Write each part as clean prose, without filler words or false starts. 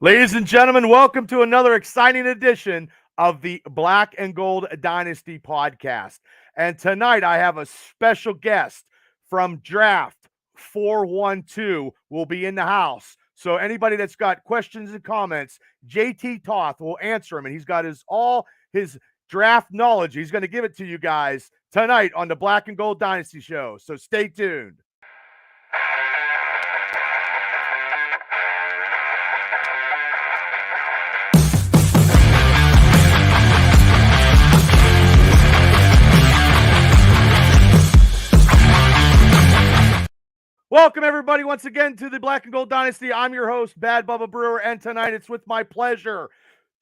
Ladies and gentlemen, welcome to another exciting edition of the Black and Gold Dynasty podcast. And tonight I have a special guest from Draft 412 will be in the house. So anybody that's got questions and comments, JT Toth will answer them, and he's got all his draft knowledge. He's going to give it to you guys tonight on the Black and Gold Dynasty show. So stay tuned. Welcome, everybody, once again to the Black and Gold Dynasty. I'm your host, Bad Bubba Brewer, and tonight it's with my pleasure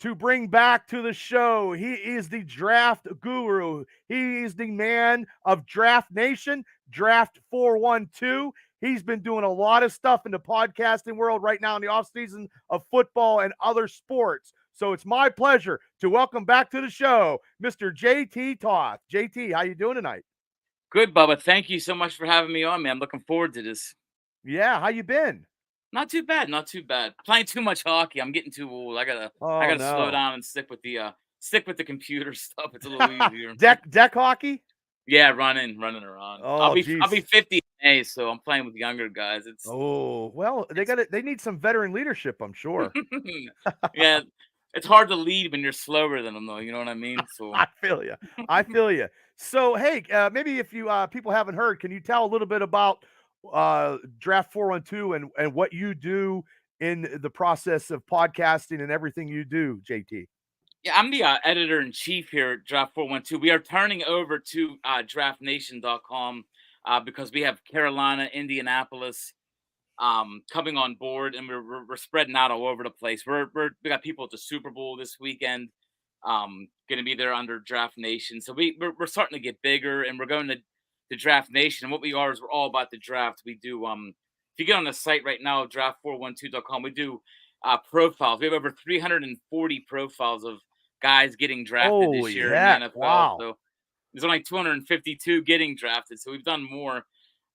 to bring back to the show. He is the draft guru. He is the man of Draft Nation, Draft 412. He's been doing a lot of stuff in the podcasting world right now in the offseason of football and other sports. So it's my pleasure to welcome back to the show, Mr. JT Toth. JT, how you doing tonight? Good, Bubba. Thank you so much for having me on, man. I'm looking forward to this. Yeah, how you been? Not too bad, not too bad. Playing too much hockey. I'm getting too old. I gotta slow down and stick with the computer stuff. It's a little easier. Deck hockey? Yeah, running around. Oh, I'll be 50 in May, so I'm playing with younger guys. They need some veteran leadership, I'm sure. Yeah, it's hard to lead when you're slower than them, though. You know what I mean? So I feel you. So, hey, maybe if you people haven't heard, can you tell a little bit about Draft 412 and what you do in the process of podcasting and everything you do, JT? yeah, I'm the editor-in-chief here at Draft 412. We are turning over to draftnation.com because we have Carolina, Indianapolis coming on board, and we're spreading out all over the place. We got people at the Super Bowl this weekend, going to be there under Draft Nation. So we're starting to get bigger, and we're going to Draft Nation. And what we are is we're all about the draft. We do if you get on the site right now, draft412.com, we do profiles. We have over 340 profiles of guys getting drafted this year in the NFL. Wow. So there's only 252 getting drafted. So we've done more.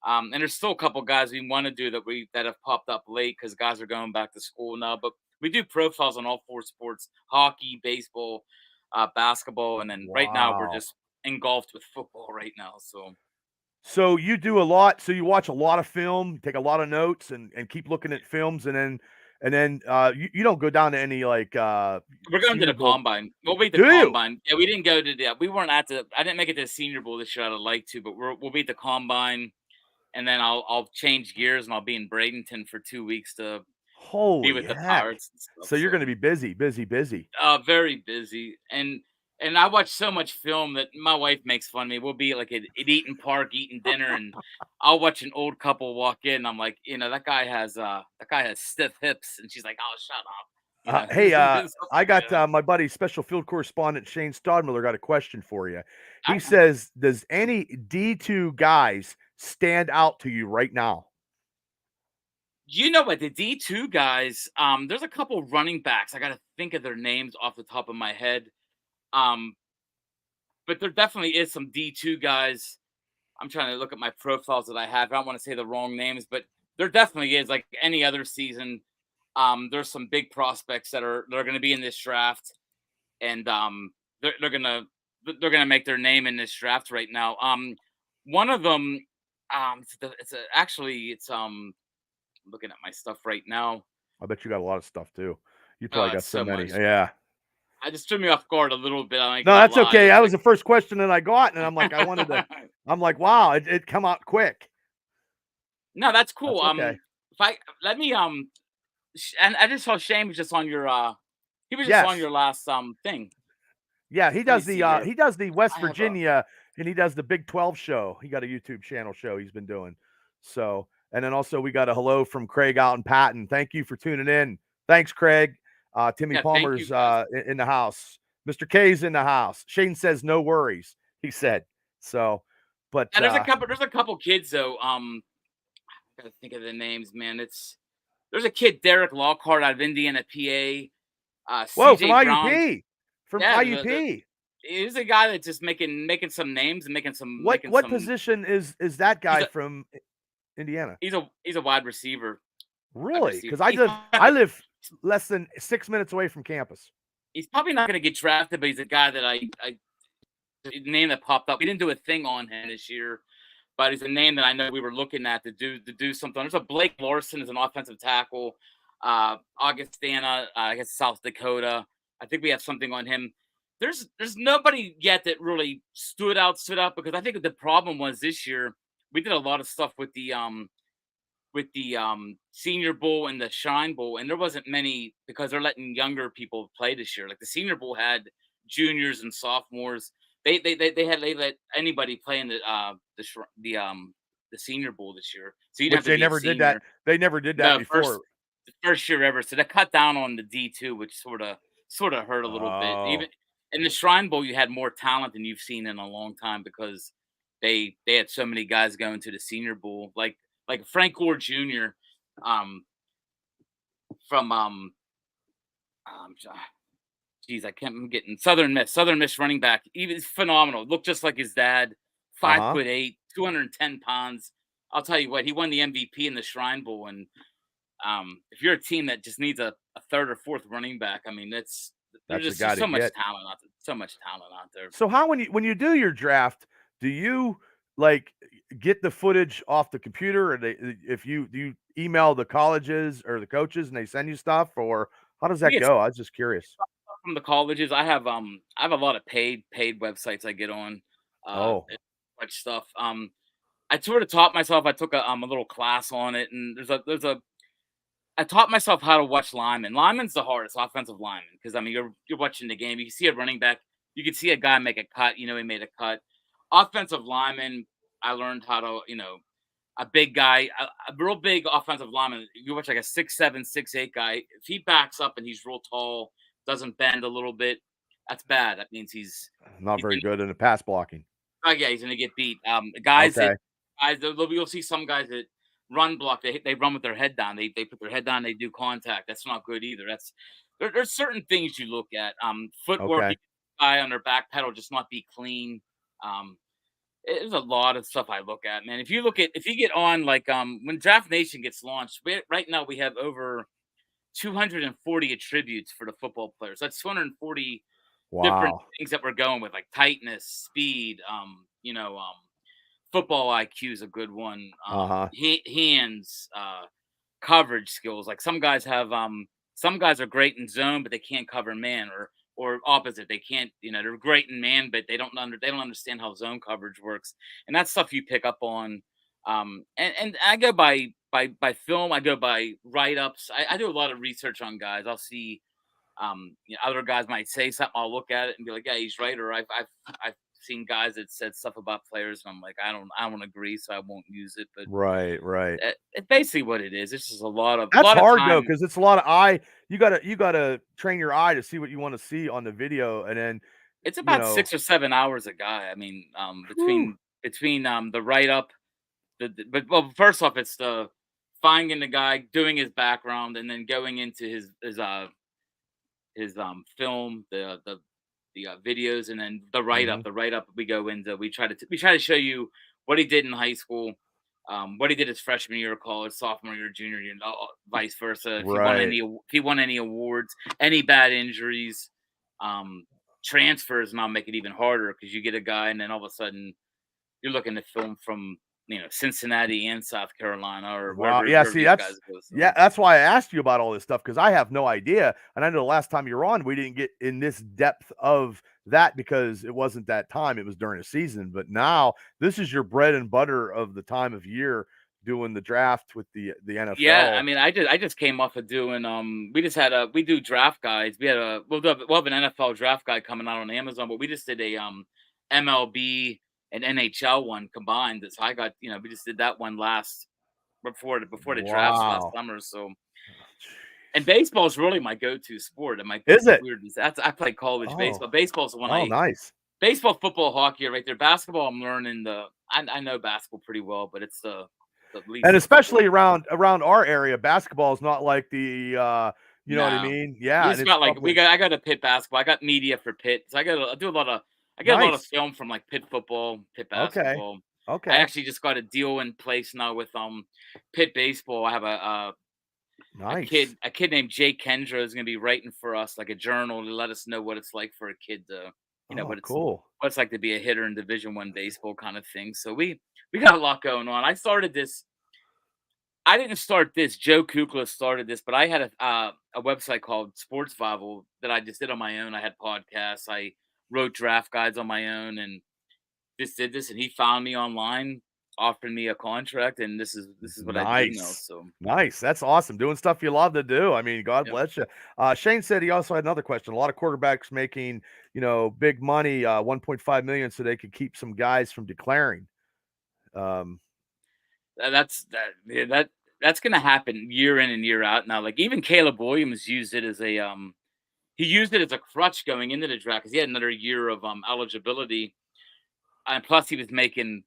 And there's still a couple guys we want to do that have popped up late because guys are going back to school now. But we do profiles on all four sports: hockey, baseball, basketball, and then right now we're just engulfed with football right now. So you do a lot. So you watch a lot of film, take a lot of notes, and keep looking at films, and then you don't go down to any we're going to the combine. We'll be at the combine. Yeah, we didn't go to the. We weren't at the. I didn't make it to the Senior Bowl this year. I'd like to, but we'll be at the combine. And then I'll change gears and I'll be in Bradenton for 2 weeks to be with the Pirates and stuff. So you're going to be busy. Very busy. And I watch so much film that my wife makes fun of me. We'll be like at Eaton Park eating dinner, and I'll watch an old couple walk in. And I'm like, that guy has stiff hips, and she's like, "Oh, shut up." Hey, I got my buddy, special field correspondent Shane Stodmiller, got a question for you. He says, "Does any D2 guys stand out to you right now?" You know what? The D2 guys, there's a couple running backs. I got to think of their names off the top of my head. But there definitely is some D2 guys. I'm trying to look at my profiles that I have. I don't want to say the wrong names, but there definitely is, like any other season. There's some big prospects that are going to be in this draft, and they're gonna make their name in this draft right now. One of them, I'm looking at my stuff right now. I bet you got a lot of stuff too. You probably got so many. Much. Yeah. I just threw me off guard a little bit. No, that's okay. That was the first question that I got, and I'm like, I'm like, wow, it come out quick. No, that's cool. That's okay. And I just saw Shane was just on your he was just on your last thing. Yeah, he does the West Virginia and he does the Big 12 show. He got a YouTube channel show he's been doing. So, and then also we got a hello from Craig out in Patton. Thank you for tuning in. Thanks, Craig. Timmy Palmer's in the house. Mr. K's in the house. Shane says no worries, he said. So, but there's a couple kids though. I gotta think of the names, man. There's a kid, Derek Lockhart, out of Indiana, PA. Whoa, from IUP. From IUP. He's a guy that's just making some names and making some. What position is that guy from Indiana? He's a wide receiver. Really? Because I live less than 6 minutes away from campus. He's probably not going to get drafted, but he's a guy that I name that popped up. We didn't do a thing on him this year, but he's a name that I know we were looking at to do something. There's a Blake Larson as an offensive tackle. Augustana, I guess South Dakota. I think we have something on him. There's nobody yet that really stood out because I think the problem was this year we did a lot of stuff with the Senior Bowl and the Shrine Bowl, and there wasn't many because they're letting younger people play this year. Like the Senior Bowl had juniors and sophomores. They let anybody play in the Senior Bowl this year. So you Which they never did that. They never did that before. The first year ever. So they cut down on the D2, which sort of hurt a little bit. Even in the Shrine Bowl, you had more talent than you've seen in a long time because they had so many guys going to the Senior Bowl, like Frank Gore Jr. From I'm getting Southern Miss running back. He was phenomenal. Looked just like his dad. 5'8", 210 pounds. I'll tell you what, he won the MVP in the Shrine Bowl. And if you're a team that just needs a third or fourth running back, I mean, there's just so much talent out there. So much talent out there. So how when you do your draft, do you like get the footage off the computer, or do you email the colleges or the coaches and they send you stuff, or how does that go? I was just curious. From the colleges, I have a lot of paid websites I get on. Much stuff. I sort of taught myself. I took a little class on it, and I taught myself how to watch linemen. Linemen's the hardest, offensive lineman, because I mean you're watching the game. You can see a running back. You can see a guy make a cut. You know he made a cut. Offensive lineman, I learned how to, a big guy, a real big offensive lineman. You watch like a 6'7", 6'8" guy. If he backs up and he's real tall, doesn't bend a little bit, that's bad. That means he's not very good in the pass blocking. Oh yeah, he's gonna get beat. You'll see some guys that run block. They run with their head down. They put their head down. They do contact. That's not good either. There's certain things you look at. Footwork. Guy on their back pedal just not be clean. There's a lot of stuff I look at, man. If you get on like when Draft Nation gets launched, right now we have over 240 attributes for the football players. That's 240 different things that we're going with, like tightness, speed, football IQ is a good one. Hands, coverage skills. Like some guys are great in zone, but they can't cover man, or opposite. They can't, they're great in man, but they don't understand how zone coverage works. And that's stuff you pick up on. And I go by film. I go by write-ups. I do a lot of research on guys. I'll see, other guys might say something. I'll look at it and be like, yeah, he's right. Or I've seen guys that said stuff about players, and I'm like, I don't agree, so I won't use it. But right, it's basically what it is. It's just a lot of that's hard though, because it's a lot of eye. You gotta train your eye to see what you want to see on the video, and then it's about 6 or 7 hours a guy. I mean, between the write up, well, first off, it's the finding the guy, doing his background, and then going into his film, the videos, and then the write up. The write up we go into. We try to show you what he did in high school, what he did his freshman year of college, sophomore year, junior year, vice versa. If he won any awards, any bad injuries, transfers, and I'll make it even harder because you get a guy, and then all of a sudden you're looking at film from Cincinnati and South Carolina or wherever. That's why I asked you about all this stuff, because I have no idea, and I know the last time you were on, we didn't get in this depth of that because it wasn't that time. It was during the season, but now this is your bread and butter of the time of year, doing the draft with the NFL. Yeah, I mean, I just came off of doing we do draft guides. We'll have an NFL draft guide coming out on Amazon, but we just did a MLB and NHL one combined. So I got, we just did that one before the drafts last summer. So, and baseball is really my go-to sport. Is it? Weird. I play college baseball. Baseball's the one nice. Baseball, football, hockey are right there. Basketball, I'm learning I know basketball pretty well, but it's the least. And especially around our area, basketball is not like the you know what I mean? Yeah. It's not like I got a Pitt basketball. I got media for Pitt. So I do a lot of film from like Pitt football, Pitt basketball. Okay. I actually just got a deal in place now with Pitt baseball. I have Nice. A kid named Jay Kendra is going to be writing for us like a journal to let us know what it's like for a kid to, Oh, cool. what it's like to be a hitter in Division 1 baseball kind of thing. So we got a lot going on. I started this. I didn't start this. Joe Kukla started this, but I had a website called Sports Bible that I just did on my own. I had podcasts. I wrote draft guides on my own, and just did this. And he found me online, offered me a contract, and this is what I do now. Nice. So Nice. That's awesome. Doing stuff you love to do. I mean, God yep. bless you. Shane said he also had another question. A lot of quarterbacks making, big money, 1.5 million so they could keep some guys from declaring. Um, That's gonna happen year in and year out now. Like even Caleb Williams used it as a he used it as a crutch going into the draft because he had another year of eligibility, and plus he's making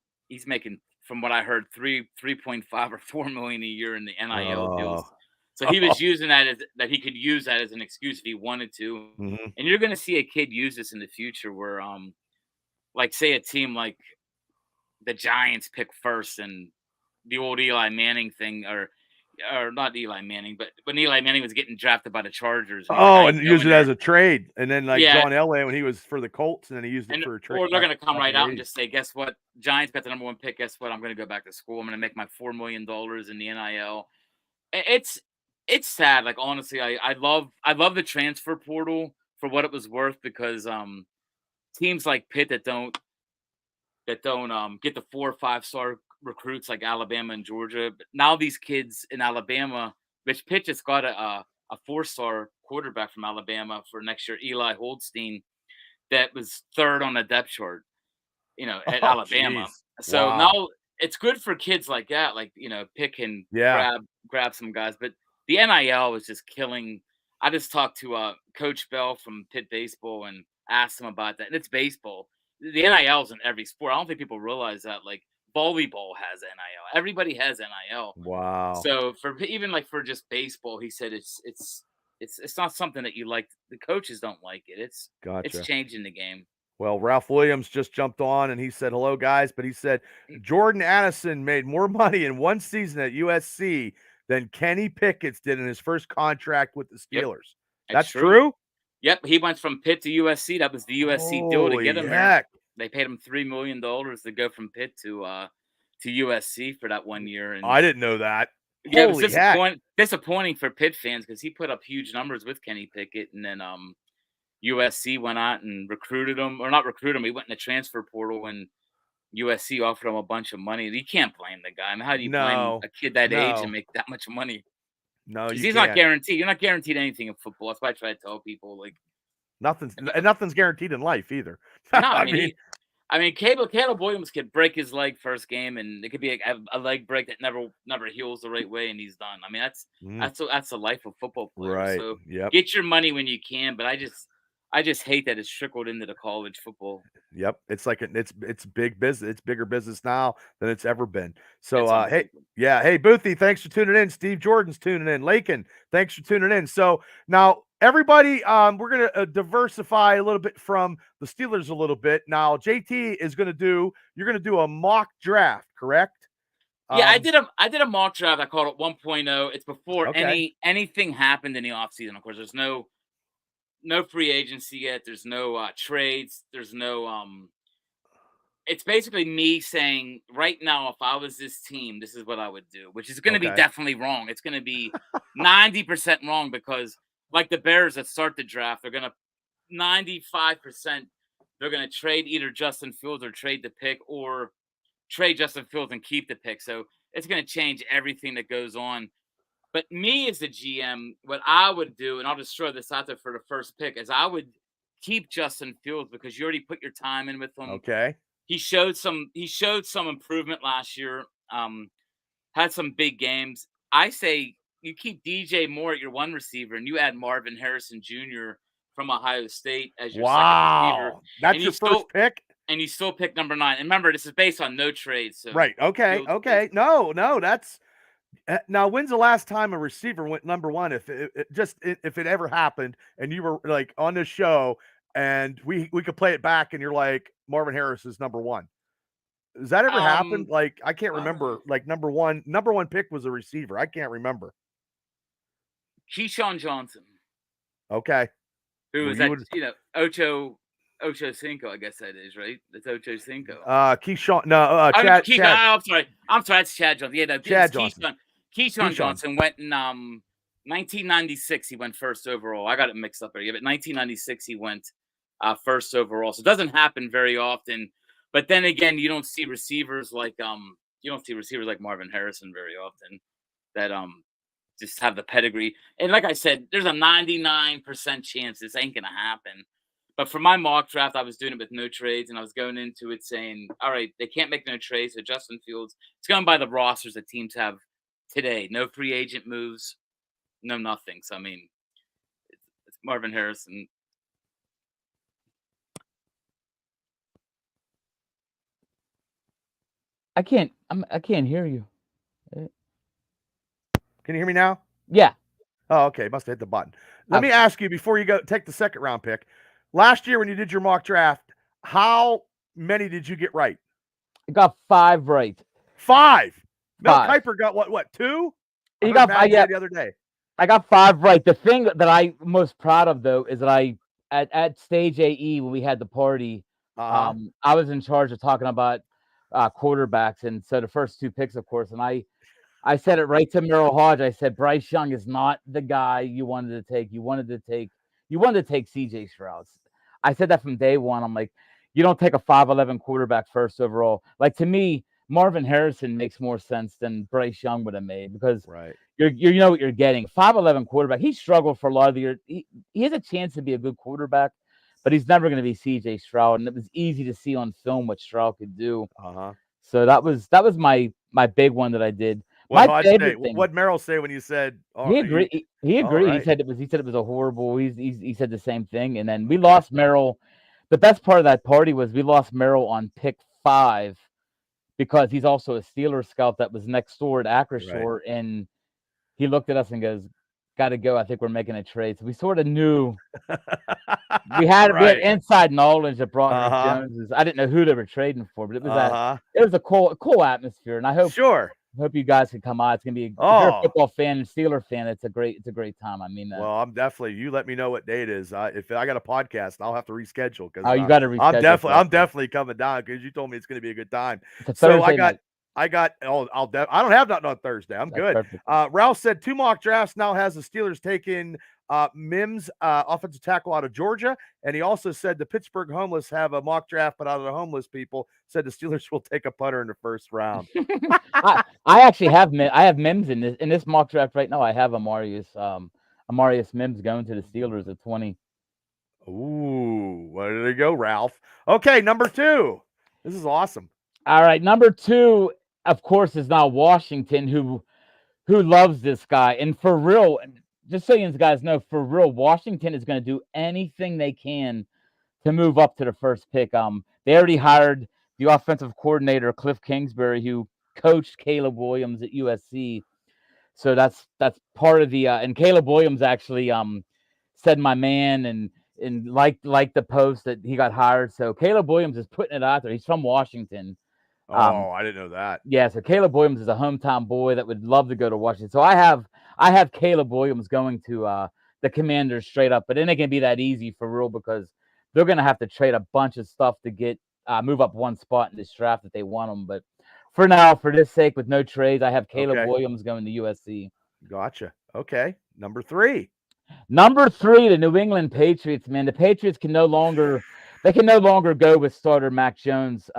from what I heard 3.5 or 4 million a year in the NIL uh, deals. So he was using that as that he could use that as an excuse if he wanted to. mhm. And you're gonna see a kid use this in the future where like say a team like the Giants pick first and the old Eli Manning thing, or not Eli Manning, but when Eli Manning was getting drafted by the Chargers, and he's like, "I Oh, ain't and use going it there." as a trade. And then like Yeah, John Elway when he was for the Colts, and then he used it and for a trade or they're back gonna come back in right the out and 80s. just say, "Guess what? Giants got the #1 pick. Guess what? I'm gonna go back to school. I'm gonna make my $4 million in the NIL." It's sad. Like honestly, I love the transfer portal for what it was worth because teams like Pitt that don't get the 4 or 5 star recruits like Alabama and Georgia. But now these kids in Alabama, Rich Pitt just got a 4 star quarterback from Alabama for next year, Eli Holstein, that was third on the depth chart, at Oh, Alabama. jeez. So Wow. now it's good for kids like that, like Pitt can Yeah. grab some guys, but the NIL is just killing. I just talked to Coach Bell from Pitt baseball and asked him about that, and it's baseball. The NIL is in every sport. I don't think people realize that. Like volleyball has NIL. Everybody has NIL. Wow. So for even like for just baseball, he said it's not something that you like. The coaches don't like it. It's Gotcha. changing the game. Well, Ralph Williams just jumped on and he said, hello, guys. But he said, Jordan Addison made more money in one season at USC than Kenny Pickett's did in his first contract with the Yep, Steelers. it's That's true. true? Yep, he went from Pitt to USC. That was the USC deal to get Holy him there. heck. They paid him $3 million to go from Pitt to USC for that 1 year, and I didn't know that. yeah, it was Holy heck. disappointing for Pitt fans because he put up huge numbers with Kenny Pickett, and then USC went out and recruited him, or not recruited him. He went in the transfer portal, and USC offered him a bunch of money. You can't blame the guy. I mean, how do you blame No, a kid that age and no, make that much money? no, Because you he's not can't. guaranteed. You're not guaranteed anything in football. That's why I try to tell people, like, Nothing's guaranteed in life either. no, I mean, I mean, Caleb Williams could break his leg first game, and it could be a leg break that never heals the right way, and he's done. I mean, mm, that's the life of football players. right. So Yep. get your money when you can, but I just hate that it's trickled into the college football. Yep, it's like it's big business. It's bigger business now than it's ever been. So, It's hey, unbelievable. yeah, hey, Boothie, thanks for tuning in. Steve Jordan's tuning in. Lakin, thanks for tuning in. So now, everybody, we're gonna diversify a little bit from the Steelers a little bit. Now, JT is gonna do. You're gonna do a mock draft, correct? Yeah, Um, I did a mock draft. I called it 1.0. It's before okay, anything happened in the offseason. Of course, there's no free agency yet. There's no trades. There's no it's basically me saying right now, if I was this team, this is what I would do, which is going to be okay, definitely wrong. It's going to be 90% wrong because, like the Bears that start the draft, they're going to 95%. They're going to trade either Justin Fields or trade the pick, or trade Justin Fields and keep the pick. So it's going to change everything that goes on. But me as the GM, what I would do, and I'll just throw this out there for the first pick, is I would keep Justin Fields because you already put your time in with him. okay. He showed some improvement last year. Had some big games. I say you keep DJ Moore at your one receiver and you add Marvin Harrison Jr. from Ohio State as your second receiver, Wow, and that's your first pick. you still pick number 9. And remember, this is based on no trades, so Right. Okay. Fields stays. Okay. No, no, that's now, when's the last time a receiver went number one? If it ever happened, and you were like on this show, and we could play it back, and you're like Marvin Harris is number one. Does that ever happen? Um, Like I can't uh, remember. Like number one pick was a receiver. I can't remember. Keyshawn Johnson, Okay. who Well, is you that? would Ocho Cinco, I guess that is, right? That's Ocho Cinco. Keyshawn, no, I mean, Chad, Chad. I'm sorry. That's Chad Johnson. Yeah, no, Chad it's Johnson. Keyshawn Johnson went in 1996. He went first overall. I got it mixed up there. Yeah, but 1996 he went first overall. So it doesn't happen very often. But then again, you don't see receivers like Marvin Harrison very often that just have the pedigree. And like I said, there's a 99% chance this ain't gonna happen. But for my mock draft, I was doing it with no trades, and I was going into it saying, all right, they can't make no trades. So Justin Fields, it's going by the rosters that teams have today. No free agent moves, no nothing. So, I mean, it's Marvin Harrison. I can't hear you. Can you hear me now? Yeah. Oh, okay. Must have hit the button. Let me ask you before you go take the second round pick. Last year when you did your mock draft, how many did you get right? I got 5 right. 5. Mel Kiper got what? 2? He got the other day. I got 5 right. The thing that I'm most proud of though is that I at stage AE when we had the party, I was in charge of talking about quarterbacks, and so the first 2 picks, of course, and I said it right to Merrill Hodge. I said Bryce Young is not the guy you wanted to take. You wanted to take CJ Stroud. I said that from day one. I'm like, you don't take a 5'11" quarterback first overall. Like, to me, Marvin Harrison makes more sense than Bryce Young would have made, because you know what you're getting. 5'11" quarterback. He struggled for a lot of the year. He has a chance to be a good quarterback, but he's never going to be CJ Stroud. And it was easy to see on film what Stroud could do. So that was my big one that I did. My favorite thing. What'd Merrill say when you said? He agreed. He agreed. Right. He said it was a horrible. He said the same thing. And then we lost Merrill. The best part of that party was we lost Merrill on pick 5 because he's also a Steelers scout that was next door at Acrisure, and he looked at us and goes, "Got to go. I think we're making a trade." So we sort of knew we had inside knowledge that Broderick Jones. I didn't know who they were trading for, but it was it was a cool atmosphere, and I hope you guys can come out. It's gonna be if you're a football fan and Steeler fan, it's a great time. I mean, well, I'm definitely. You let me know what date it is. If I got a podcast, I'll have to reschedule because you got to reschedule. I'm definitely coming down because you told me it's going to be a good time. So I don't have nothing on Thursday. I'm good. Ralph said 2 mock drafts now has the Steelers taking Mims, offensive tackle out of Georgia, and he also said the Pittsburgh homeless have a mock draft, but out of the homeless people said the Steelers will take a punter in the first round. I actually have Mims in this mock draft right now. I have Amarius Mims going to the Steelers at 20. Ooh, where did it go, Ralph? Okay, number 2. This is awesome. All right, number 2, of course, is now Washington, who loves this guy, and for real. Just so you guys know, for real, Washington is going to do anything they can to move up to the first pick. They already hired the offensive coordinator, Cliff Kingsbury, who coached Caleb Williams at USC. So that's part of the and Caleb Williams actually said my man and liked the post that he got hired. So Caleb Williams is putting it out there. He's from Washington. I didn't know that. Yeah, so Caleb Williams is a hometown boy that would love to go to Washington. So I have Caleb Williams going to the Commanders straight up, but it ain't gonna be that easy for real because they're gonna have to trade a bunch of stuff to get move up one spot in this draft if they want them. But for now, for this sake, with no trades, I have Caleb Williams going to USC. Gotcha. Okay, number 3. Number 3, the New England Patriots. Man, the Patriots can no longer go with starter Mac Jones.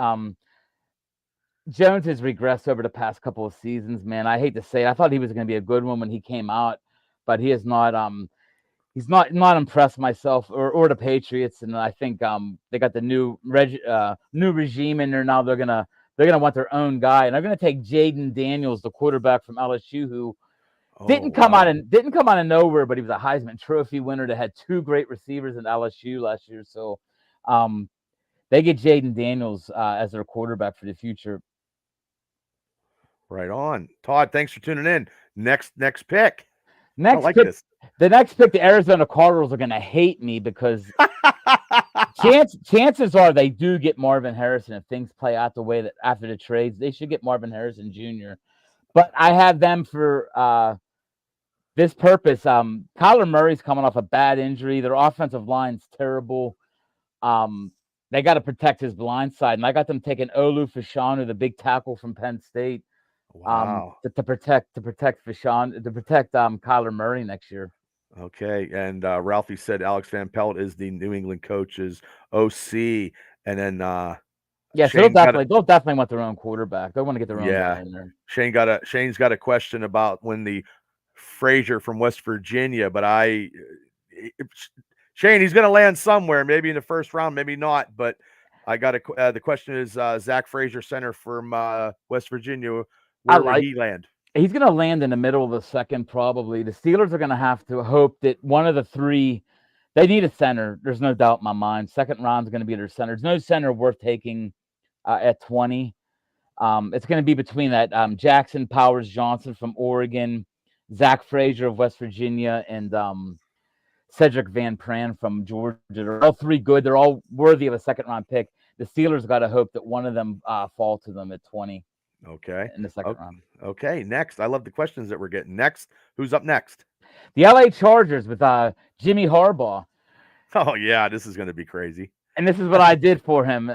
Jones has regressed over the past couple of seasons, man. I hate to say it. I thought he was going to be a good one when he came out, but he is not. He's not impressed myself or the Patriots, and I think they got the new regime in there now. They're gonna want their own guy, and they're gonna take Jaden Daniels, the quarterback from LSU, who didn't come out of nowhere, but he was a Heisman Trophy winner that had 2 great receivers in LSU last year. So they get Jaden Daniels as their quarterback for the future. Right on. Todd, thanks for tuning in. Next pick. The next pick, the Arizona Cardinals are going to hate me because chances are they do get Marvin Harrison if things play out the way that after the trades. They should get Marvin Harrison Jr. But I have them for this purpose, Kyler Murray's coming off a bad injury. Their offensive line's terrible. They got to protect his blind side, and I got them taking Olu Fashanu, the big tackle from Penn State, Wow. to protect Kyler Murray next year. Okay, and Ralphie said Alex Van Pelt is the New England coach's OC, and then yeah, so they'll definitely want their own quarterback. They want to get their own guy in there. Shane's got a question about when the Frazier from West Virginia, but Shane, he's going to land somewhere, maybe in the first round, maybe not. But I got the question is Zach Frazier, center from West Virginia. Where will he land? He's going to land in the middle of the second, probably. The Steelers are going to have to hope that one of the three. They need a center. There's no doubt in my mind. Second round is going to be their center. There's no center worth taking at 20. It's going to be between that Jackson Powers Johnson from Oregon, Zach Frazier of West Virginia, and Cedric Van Pran from Georgia. They're all three good. They're all worthy of a second-round pick. The Steelers got to hope that one of them fall to them at 20. Okay. In the second round. Okay. Next, I love the questions that we're getting. Next, who's up next? The LA Chargers with Jimmy Harbaugh. Oh yeah, this is going to be crazy. And this is what I did for him.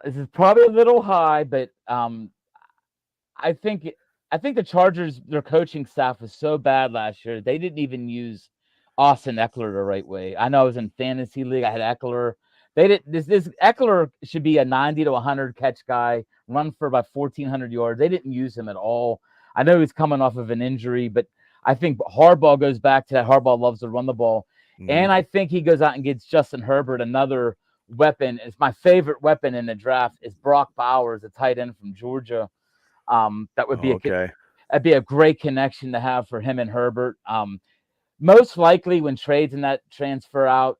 This is probably a little high, but I think the Chargers, their coaching staff was so bad last year. They didn't even use Austin Eckler the right way. I know I was in fantasy league. I had Eckler. They did this Eckler should be a 90 to 100 catch guy, run for about 1,400 yards. They didn't use him at all. I know he's coming off of an injury, but I think Harbaugh goes back to that. Harbaugh loves to run the ball. Mm-hmm. And I think he goes out and gets Justin Herbert, another weapon. It's my favorite weapon in the draft is Brock Bowers, a tight end from Georgia. That would be that'd be a great connection to have for him and Herbert. Most likely when trades in that transfer out,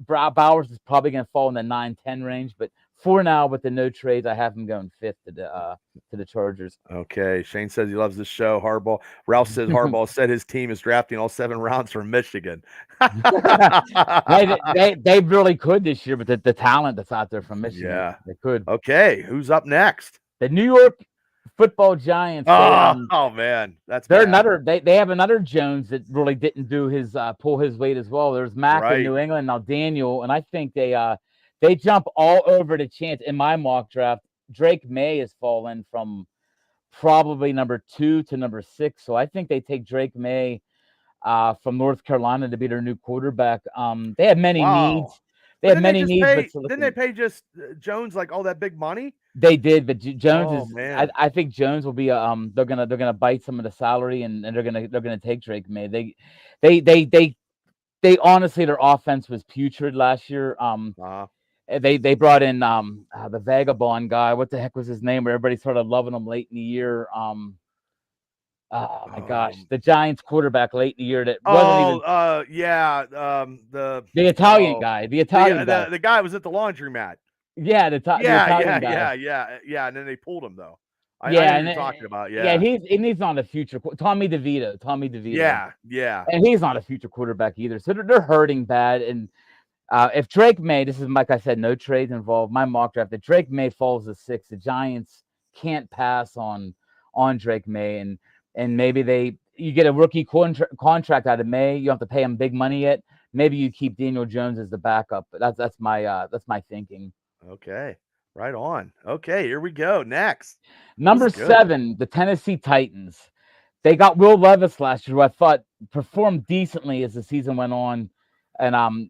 Bowers is probably going to fall in the 9-10 range. But for now, with the no trades, I have him going 5th to the Chargers. Okay. Shane says he loves this show. Harbaugh. Ralph says Harbaugh said his team is drafting all 7 rounds from Michigan. they really could this year, but the talent that's out there from Michigan, yeah, they could. Okay. Who's up next? The New York Football Giants. Oh man, they're another. They have another Jones that really didn't do his pull his weight as well. There's Mac in New England now, Daniel, and I think they jump all over the chance. In my mock draft, Drake May has fallen from probably number 2 to number 6, so I think they take Drake May from North Carolina to be their new quarterback. They have many needs. They have many needs. Didn't they pay just Jones like all that big money? They did, but Jones is. I think Jones will be. They're gonna bite some of the salary, and they're gonna take Drake May. They honestly, their offense was putrid last year. They brought in the vagabond guy. What the heck was his name? Where everybody started loving him late in the year. Oh my gosh, the Giants quarterback late in the year that wasn't even. The Italian guy. The Italian guy. The guy was at the laundromat. Yeah, the Italian guy. Yeah, and then they pulled him though. I know what you're talking about. Yeah, he's not a future. Tommy DeVito. Yeah, and he's not a future quarterback either. So they're hurting bad. And if Drake May, this is like I said, no trades involved. My mock draft, if Drake May falls to 6, the Giants can't pass on Drake May, and maybe you get a rookie contract out of May. You don't have to pay him big money yet. Maybe you keep Daniel Jones as the backup. But that's my thinking. Okay, right on. Okay, here we go. Next, number 7, the Tennessee Titans. They got Will Levis last year, who I thought performed decently as the season went on, and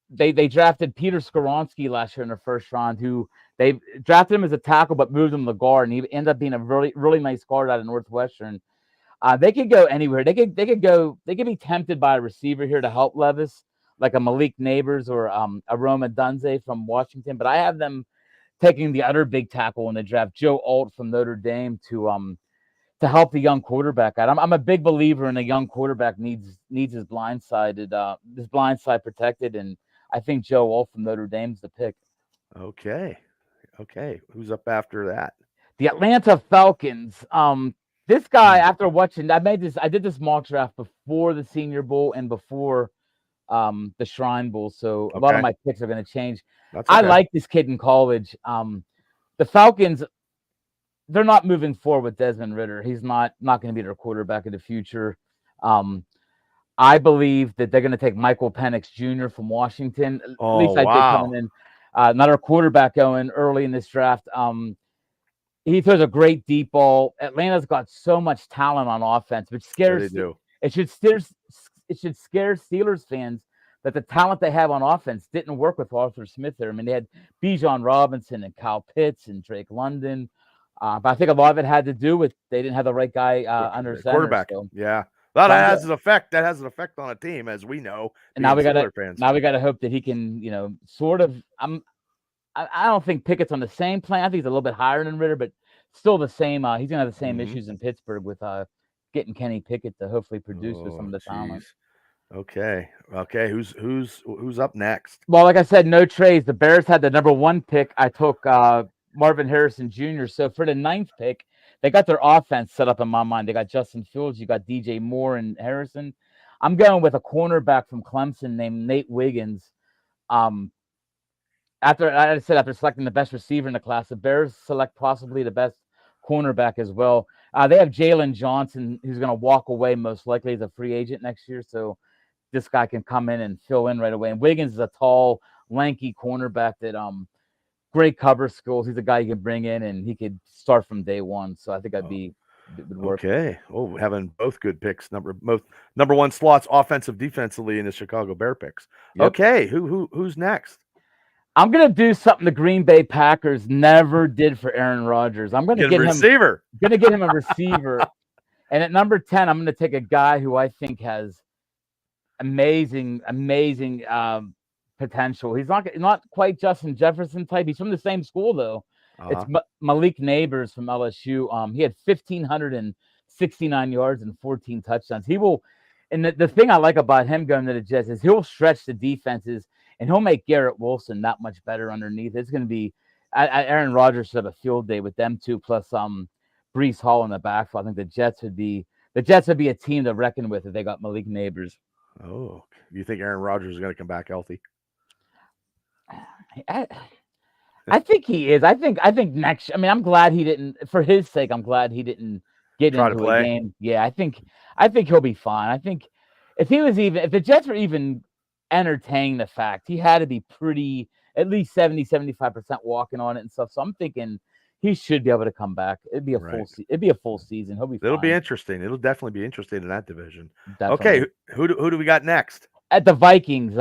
they drafted Peter Skoronski last year in their first round, who they drafted him as a tackle but moved him to guard, and he ended up being a really, really nice guard out of Northwestern. They could go anywhere. They could be tempted by a receiver here to help Levis, like a Malik Neighbors or a Roma Dunze from Washington. But I have them taking the other big tackle in the draft, Joe Alt from Notre Dame, to help the young quarterback out. I'm a big believer in a young quarterback needs his blind side protected, and I think Joe Alt from Notre Dame's the pick. Okay. Who's up after that? The Atlanta Falcons. This guy, after watching, I did this mock draft before the Senior Bowl and before the Shrine Bowl, so a lot of my picks are going to change. I like this kid in college. The Falcons, they're not moving forward with Desmond Ridder. He's not going to be their quarterback in the future. I believe that they're going to take Michael Penix Jr. from Washington. At least I did coming in. Another quarterback going early in this draft. He throws a great deep ball. Atlanta's got so much talent on offense, which scares. They do. It should scare Steelers fans that the talent they have on offense didn't work with Arthur Smith there. I mean, they had Bijan Robinson and Kyle Pitts and Drake London. But I think a lot of it had to do with they didn't have the right guy under center. Quarterback. So. Yeah. That has an effect. That has an effect on a team, as we know. And now we got to hope that he can, sort of. I don't think Pickett's on the same plan. I think he's a little bit higher than Ritter, but still the same. He's gonna have the same issues in Pittsburgh with getting Kenny Pickett to hopefully produce with some of the talent. Okay. Who's up next? Well, like I said, no trades. The Bears had the number 1 pick. I took Marvin Harrison Jr. So for the 9th pick, they got their offense set up in my mind. They got Justin Fields, you got DJ Moore and Harrison. I'm going with a cornerback from Clemson named Nate Wiggins. After selecting the best receiver in the class, the Bears select possibly the best cornerback as well. They have Jalen Johnson, who's going to walk away most likely as a free agent next year. So this guy can come in and fill in right away. And Wiggins is a tall, lanky cornerback that great cover skills. He's a guy you can bring in and he could start from day one. So I think it would work. Okay. Oh, having both good picks, number 1 slots, offensive, defensively in the Chicago Bear picks. Yep. Okay. Who's next? I'm going to do something the Green Bay Packers never did for Aaron Rodgers. I'm going to get him a receiver. And at number 10, I'm going to take a guy who I think has amazing potential. He's not quite Justin Jefferson type. He's from the same school though. It's Malik Neighbors from LSU. He had 1,569 yards and 14 touchdowns. He will, and the thing I like about him going to the Jets is he'll stretch the defenses. And he'll make Garrett Wilson that much better underneath. It's going to be Aaron Rodgers should have a field day with them two, plus Breece Hall in the backfield. I think the Jets would be a team to reckon with if they got Malik Neighbors. Oh, you think Aaron Rodgers is going to come back healthy? I think he is. I think next. I mean, I'm glad he didn't. For his sake, I'm glad he didn't get into a game. Yeah, I think he'll be fine. I think if the Jets were even entertaining the fact, he had to be pretty at least 70-75% walking on it and stuff. So I'm thinking he should be able to come back. It'd be a full season. He'll be fine. It'll be interesting. It'll definitely be interesting in that division. Definitely. Okay, who do we got next? At the Vikings,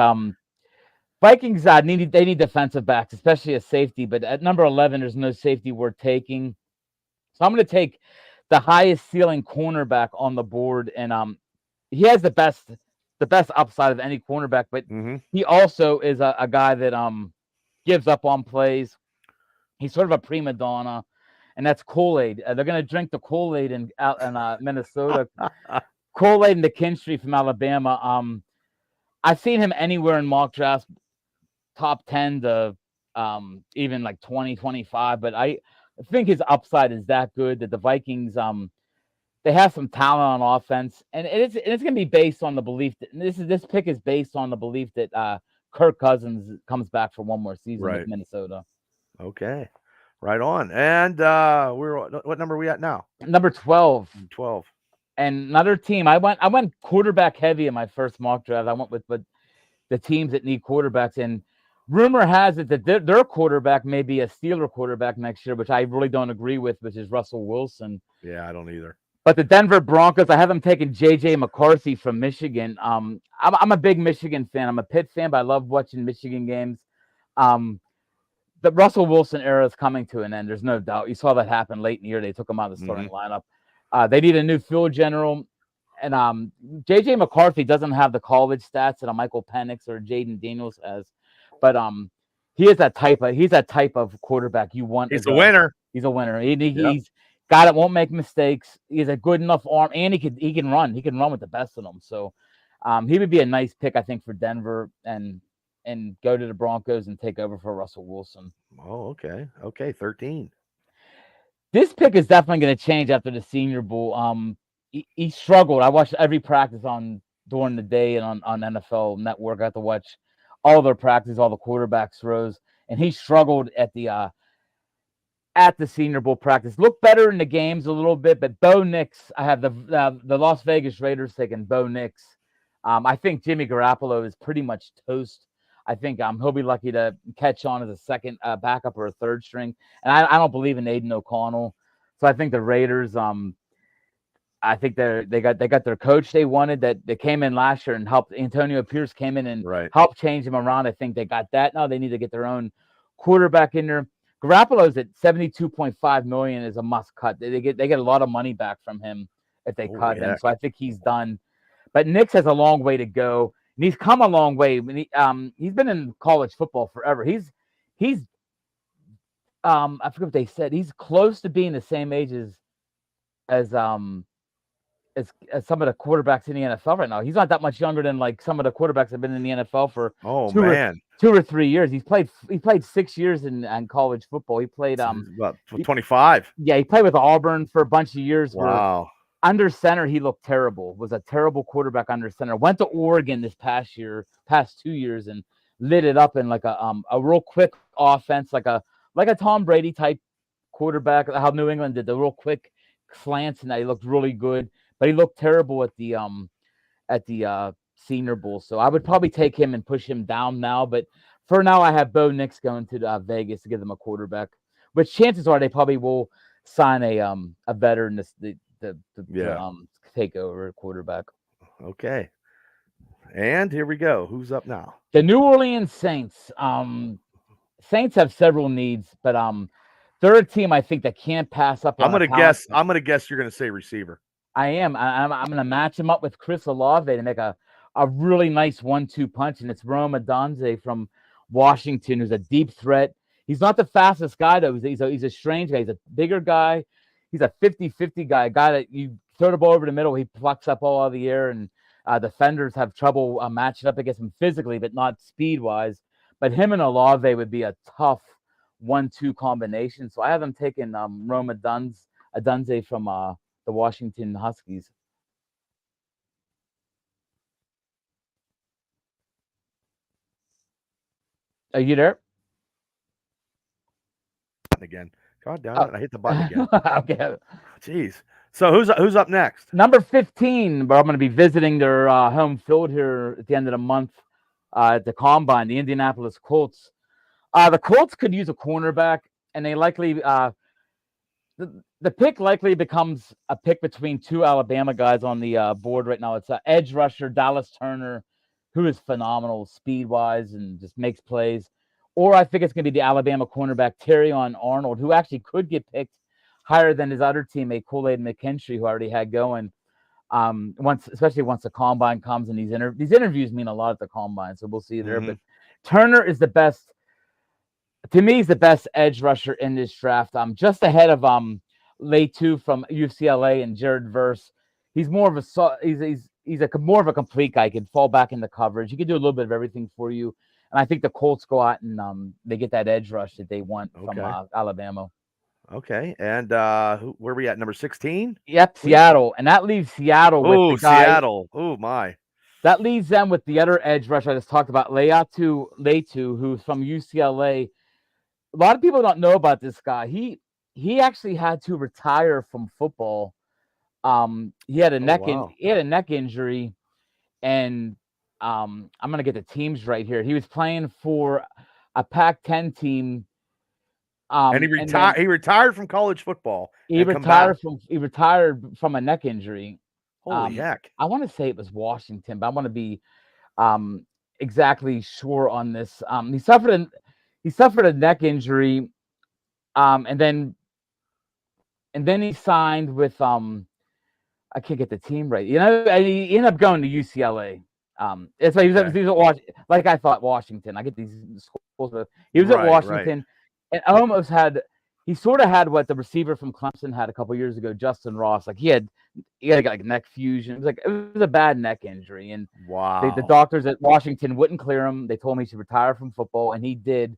they need defensive backs, especially a safety, but at number 11 there's no safety worth taking. So I'm going to take the highest ceiling cornerback on the board, and he has the best upside of any cornerback, but he also is a guy that gives up on plays. He's sort of a prima donna, and that's Kool-Aid. They're going to drink the Kool-Aid in Minnesota. Kool-Aid and McKinstry from Alabama. I've seen him anywhere in mock drafts, top 10 to even like 20, 25, but I think his upside is that good that the Vikings they have some talent on offense, and it's going to be based on the belief that this pick is based on the belief that Kirk Cousins comes back for one more season with Minnesota. Okay, right on. And what number are we at now? Number 12. 12. And another team. I went quarterback heavy in my first mock draft. I went with the teams that need quarterbacks, and rumor has it that their quarterback may be a Steeler quarterback next year, which I really don't agree with, which is Russell Wilson. Yeah, I don't either. But the Denver Broncos, I have them taking J.J. McCarthy from Michigan. I'm a big Michigan fan. I'm a Pitt fan, but I love watching Michigan games. The Russell Wilson era is coming to an end. There's no doubt. You saw that happen late in the year. They took him out of the starting lineup. They need a new field general. And J.J. McCarthy doesn't have the college stats that a Michael Penix or Jaden Daniels has. But he's that type of quarterback you want. He's a winner. He's a winner. He's got it, won't make mistakes. He's a good enough arm, and he can run. He can run with the best of them. So he would be a nice pick, I think, for Denver and go to the Broncos and take over for Russell Wilson. Oh, okay. Okay, 13. This pick is definitely going to change after the Senior Bowl. He struggled. I watched every practice during the day and on NFL Network. I got to watch all their practices, all the quarterbacks throws, and he struggled at the Senior Bowl practice. Looked better in the games a little bit, but Bo Nix, I have the Las Vegas Raiders taking Bo Nix I think Jimmy Garoppolo is pretty much toast. I think he'll be lucky to catch on as a second backup or a third string. And I don't believe in Aiden O'Connell. So I think the Raiders, I think they got their coach they wanted that came in last year and helped. Antonio Pierce came in and helped change them around. I think they got that. Now they need to get their own quarterback in there. Garoppolo's at $72.5 million is a must cut. They get a lot of money back from him if they cut him. So I think he's done. But Nix has a long way to go. And he's come a long way. He's been in college football forever. He's I forget what they said. He's close to being the same age as some of the quarterbacks in the NFL right now. He's not that much younger than like some of the quarterbacks that have been in the NFL for 2 or 3 years. He played 6 years in college football. He played 25. He played with Auburn for a bunch of years. Wow. Under center, he looked terrible. Was a terrible quarterback under center. Went to Oregon this past 2 years, and lit it up in like a real quick offense, like a Tom Brady type quarterback. How New England did the real quick slants, and he looked really good. But he looked terrible at the Senior Bowl. So I would probably take him and push him down now. But for now, I have Bo Nix going to Vegas to give them a quarterback. Which chances are they probably will sign a veteran to take over quarterback. Okay. And here we go. Who's up now? The New Orleans Saints. Saints have several needs, but they're a team I think that can't pass up. I'm gonna guess you're gonna say receiver. I am. I'm gonna match him up with Chris Olave to make a really nice 1-2 punch, and it's Rome Odunze from Washington, who's a deep threat. He's not the fastest guy though. He's a strange guy. He's a bigger guy. He's a 50-50 guy, a guy that you throw the ball over the middle, he plucks up all of the air, and defenders have trouble matching up against him physically, but not speed-wise. But him and Olave would be a tough 1-2 combination. So I have them taking Rome Odunze from the Washington Huskies. Are you there? Again. God damn it. I hit the button again. Okay. Jeez. So who's up next? Number 15, but I'm going to be visiting their home field here at the end of the month at the Combine, the Indianapolis Colts. The Colts could use a cornerback, and they likely the pick likely becomes a pick between two Alabama guys on the board right now. It's edge rusher Dallas Turner, who is phenomenal speed-wise and just makes plays. Or I think it's going to be the Alabama cornerback, Terrion Arnold, who actually could get picked higher than his other teammate, Kool-Aid McKinstry, who already had going. Especially once the Combine comes, and these interviews mean a lot at the Combine, so we'll see there. Mm-hmm. But Turner is the best. To me, he's the best edge rusher in this draft. Just ahead of Letu from UCLA and Jared Verse. He's more of a more of a complete guy. He can fall back into coverage. He can do a little bit of everything for you. And I think the Colts go out and they get that edge rush that they want from Alabama. Okay. And where are we at? Number 16? Yep, Seattle. And that leaves Seattle with the guy. Seattle. Oh, my. That leaves them with the other edge rusher I just talked about, Letu, who's from UCLA. A lot of people don't know about this guy. He actually had to retire from football. He had a neck injury, and I'm gonna get the teams right here. He was playing for a Pac-10 team. And he retired. He retired from college football. He retired from a neck injury. Holy heck! I want to say it was Washington, but I want to be exactly sure on this. He suffered a neck injury, and then he signed with I can't get the team right. He ended up going to UCLA. It's like he was at like I thought Washington. I get these schools. He was at Washington, and he sort of had what the receiver from Clemson had a couple years ago, Justin Ross. Like he had like neck fusion. It was a bad neck injury, and the doctors at Washington wouldn't clear him. They told him he should retire from football, and he did.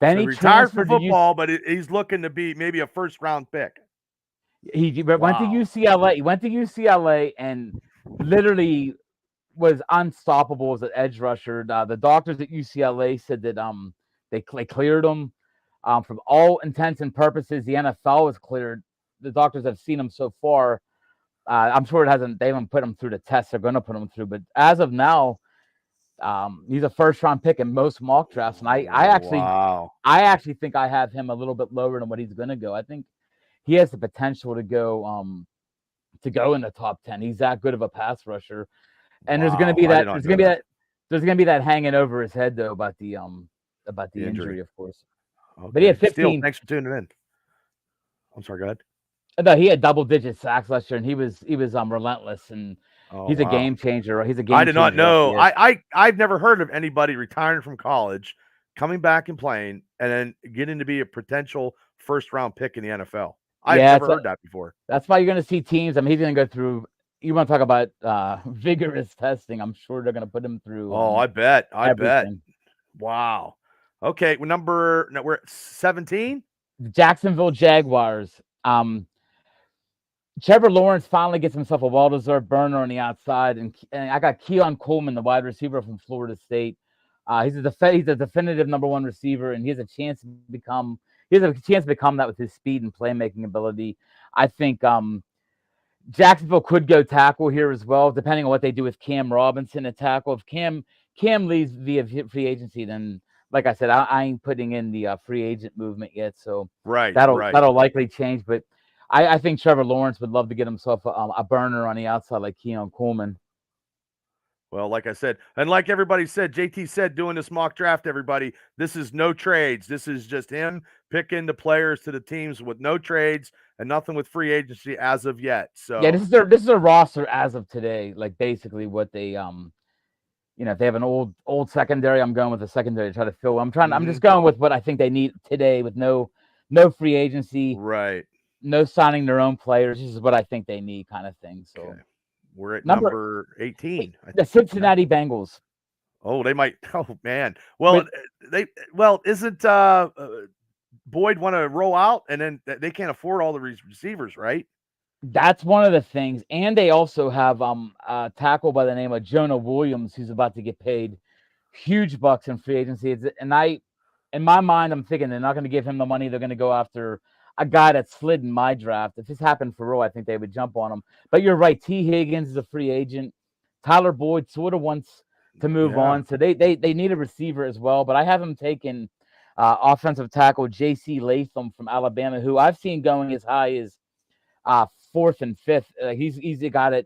Then he retired from football, but he's looking to be maybe a first-round pick. He went to UCLA. He went to UCLA and literally was unstoppable as an edge rusher. The doctors at UCLA said that they cleared him from all intents and purposes. The NFL was cleared. The doctors have seen him so far I'm sure they haven't put him through the test they're going to put him through, but as of now, he's a first-round pick in most mock drafts, and I actually think I have him a little bit lower than what he's going to go. I think he has the potential to go in the top 10. He's that good of a pass rusher, and there's going to be that hanging over his head though about the injury, of course. Okay. But he had 15. Steele, thanks for tuning in. I'm sorry, go ahead. No, he had double-digit sacks last year, and he was relentless, and he's a game changer. He's a game changer. I did not know. I've never heard of anybody retiring from college, coming back and playing, and then getting to be a potential first-round pick in the NFL. I've never heard that before. That's why you're going to see teams. I mean, he's going to go through. You want to talk about vigorous testing? I'm sure they're going to put him through. I bet. Wow. Okay, we're at 17. Jacksonville Jaguars. Trevor Lawrence finally gets himself a well-deserved burner on the outside, and I got Keon Coleman, the wide receiver from Florida State. He's a definitive number one receiver, and he has a chance to become that with his speed and playmaking ability. I think Jacksonville could go tackle here as well, depending on what they do with Cam Robinson at tackle. If Cam leaves via free agency, then like I said, I ain't putting in the free agent movement yet, so that'll likely change. But I think Trevor Lawrence would love to get himself a burner on the outside like Keon Coleman. Well, like I said, and like everybody said, JT said doing this mock draft, everybody, this is no trades. This is just him picking the players to the teams with no trades and nothing with free agency as of yet. So yeah, this is a roster as of today. Like basically what they if they have an old secondary, I'm going with the secondary to try to fill. I'm just going with what I think they need today with no free agency. Right. No signing their own players. This is what I think they need, kind of thing. So okay. We're at number 18. The Cincinnati Bengals. Oh, they might. Oh man. Well, isn't Boyd want to roll out, and then they can't afford all the receivers, right? That's one of the things, and they also have a tackle by the name of Jonah Williams, who's about to get paid huge bucks in free agency. In my mind, I'm thinking they're not going to give him the money. They're going to go after a guy that slid in my draft. If this happened for real, I think they would jump on him. But you're right. T. Higgins is a free agent. Tyler Boyd sort of wants to move on. So they need a receiver as well. But I have him taking offensive tackle J.C. Latham from Alabama, who I've seen going as high as 4th and 5th. He's a guy that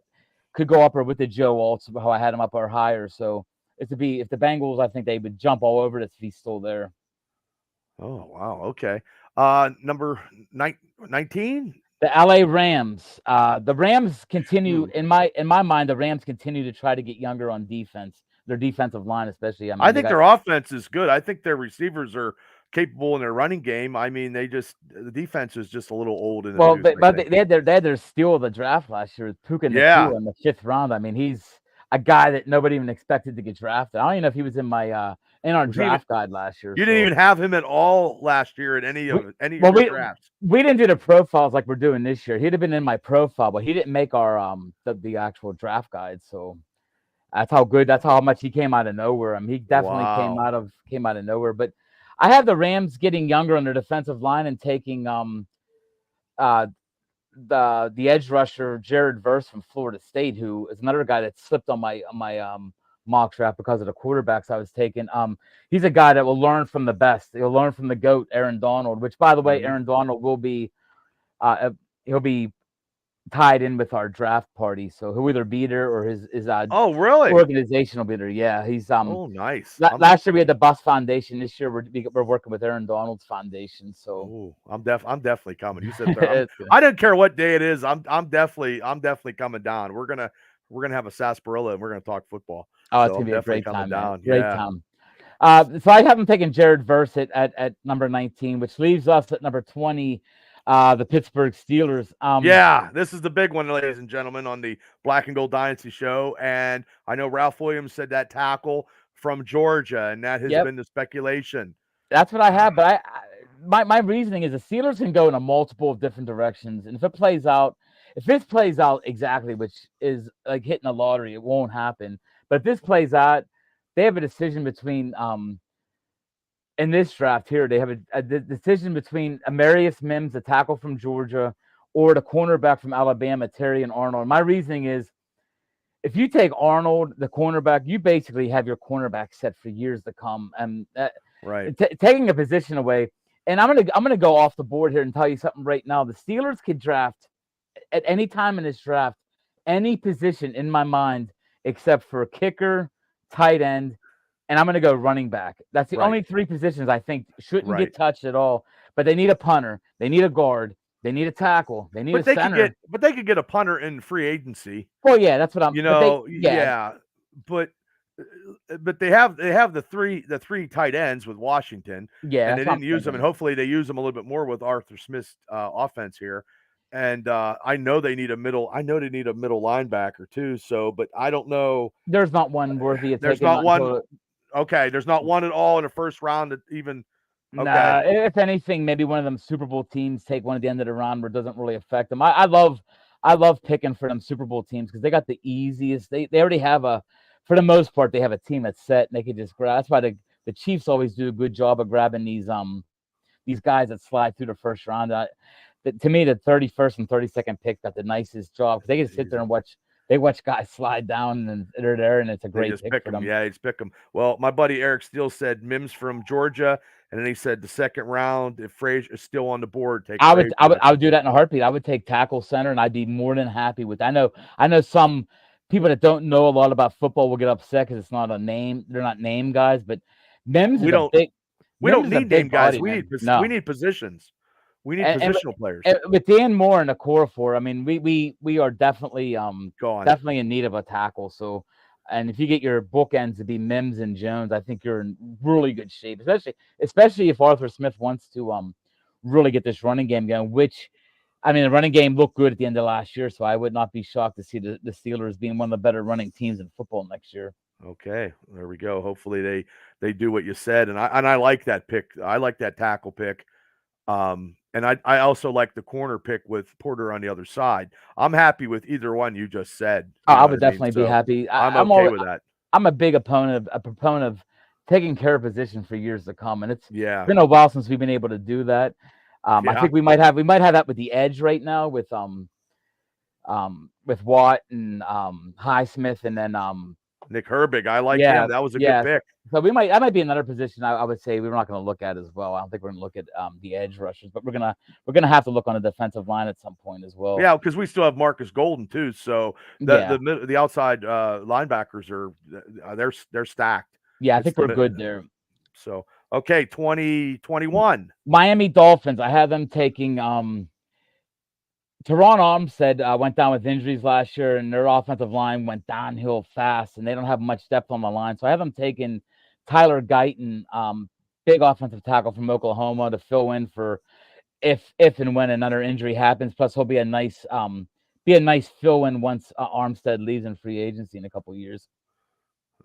could go up or with the Joe Alts, how I had him up or higher. So if the Bengals, I think they would jump all over this if he's still there. Oh, wow. Okay. Number 19? The LA Rams. The Rams continue, in my mind, the Rams continue to try to get younger on defense. Their defensive line, especially. I think their offense is good. I think their receivers are capable in their running game. I mean, the defense is just a little old. They had their steal of the draft last year, Puka Nacua in the 5th round. I mean, he's a guy that nobody even expected to get drafted. I don't even know if he was in our draft guide last year. You didn't even have him at all last year at any of your drafts. We didn't do the profiles like we're doing this year. He'd have been in my profile, but he didn't make our the actual draft guide. So that's how much he came out of nowhere. I mean, he definitely came out of nowhere. But I have the Rams getting younger on their defensive line and taking the edge rusher Jared Verse from Florida State, who is another guy that slipped on my mock draft because of the quarterbacks I was taking. He's a guy that will learn from the best. He'll learn from the GOAT, Aaron Donald, which, by the way, Aaron Donald will be he'll be tied in with our draft party. So he'll either be there or his organization will be there. Yeah, he's nice. Last year we had the Bus Foundation. This year we're working with Aaron Donald's foundation. So I'm definitely coming. You said there. I don't care what day it is. I'm definitely coming down. We're gonna have a sarsaparilla and we're gonna talk football. Oh, it's gonna be a great time. Great time. So I have him taking Jared Verse at number 19, which leaves us at number 20. The Pittsburgh Steelers. This is the big one, ladies and gentlemen, on the Black and Gold Dynasty show. And I know Ralph Williams said that tackle from Georgia, and that has been the speculation. That's what I have, but my reasoning is the Steelers can go in a multiple of different directions, and if this plays out exactly, which is like hitting a lottery, it won't happen. But if this plays out, they have a decision between in this draft here, they have a decision between Amarius Mims, a tackle from Georgia, or the cornerback from Alabama, Terry and Arnold. My reasoning is, if you take Arnold, the cornerback, you basically have your cornerback set for years to come. And taking a position away, and I'm gonna go off the board here and tell you something right now. The Steelers could draft at any time in this draft any position in my mind except for kicker, tight end, and I'm gonna go running back. That's the only 3 positions I think shouldn't get touched at all. But they need a punter, they need a guard, they need a tackle, they need a center. But they could get a punter in free agency. Well, yeah, that's what I'm. But they have the three tight ends with Washington. Yeah, and they didn't use them, and hopefully they use them a little bit more with Arthur Smith's offense here. And I know they need a middle. I know they need a middle linebacker too. So, but I don't know. There's not one worthy of. There's not one. Okay, there's not one at all in the first round that even. Okay. Nah, if anything, maybe one of them Super Bowl teams take one at the end of the round where it doesn't really affect them. I love picking for them Super Bowl teams because they got the easiest. They already have for the most part, they have a team that's set and they can just grab. That's why the Chiefs always do a good job of grabbing these guys that slide through the first round. To me, the 31st and 32nd pick got the nicest job because they can sit there and watch. They watch guys slide down and they're there, and it's a great pick for them. Yeah, they just pick them. Well, my buddy Eric Steele said Mims from Georgia, and then he said the second round, if Frazier is still on the board, I would do that in a heartbeat. I would take tackle center, and I'd be more than happy with that. I know some people that don't know a lot about football will get upset because it's not a name. They're not name guys, but Mims is a big. We don't need name guys. We need positions. We need positional players. With Dan Moore and the core four, I mean, we are definitely definitely in need of a tackle. So, and if you get your bookends to be Mims and Jones, I think you're in really good shape, especially if Arthur Smith wants to really get this running game going. Which, I mean, the running game looked good at the end of last year, so I would not be shocked to see the Steelers being one of the better running teams in football next year. Okay, there we go. Hopefully they do what you said, and I like that pick. I like that tackle pick. And I also like the corner pick with Porter on the other side. I'm happy with either one you just said. I would definitely be happy. I'm okay with that. I'm a big proponent of taking care of position for years to come, and it's been a while since we've been able to do that. I think we might have that with the edge right now with Watt and Highsmith, and then Nick Herbig. I like him. That was a good pick. So that might be another position I would say we're not going to look at as well. I don't think we're going to look at the edge rushers, but we're gonna have to look on the defensive line at some point as well. Yeah, because we still have Marcus Golden too. So the outside linebackers they're stacked. Yeah, I think we're good there. So okay, 2021 Miami Dolphins. I have them taking Teron Armstead went down with injuries last year, and their offensive line went downhill fast, and they don't have much depth on the line. So I have them taking Tyler Guyton, big offensive tackle from Oklahoma, to fill in for if and when another injury happens. Plus, he'll be a nice fill in once Armstead leaves in free agency in a couple of years.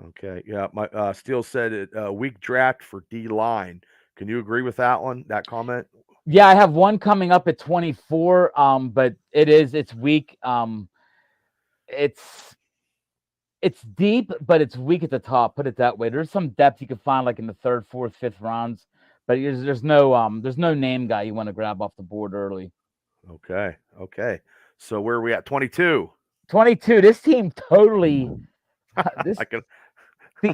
Okay, yeah. My Steele said it weak draft for D line. Can you agree with that one? That comment? Yeah, I have one coming up at 24. But it's weak. It's deep, but it's weak at the top. Put it that way. There's some depth you can find, like in the 3rd, 4th, 5th rounds, but there's no name guy you want to grab off the board early. Okay. So where are we at? 22. 22. This team totally. The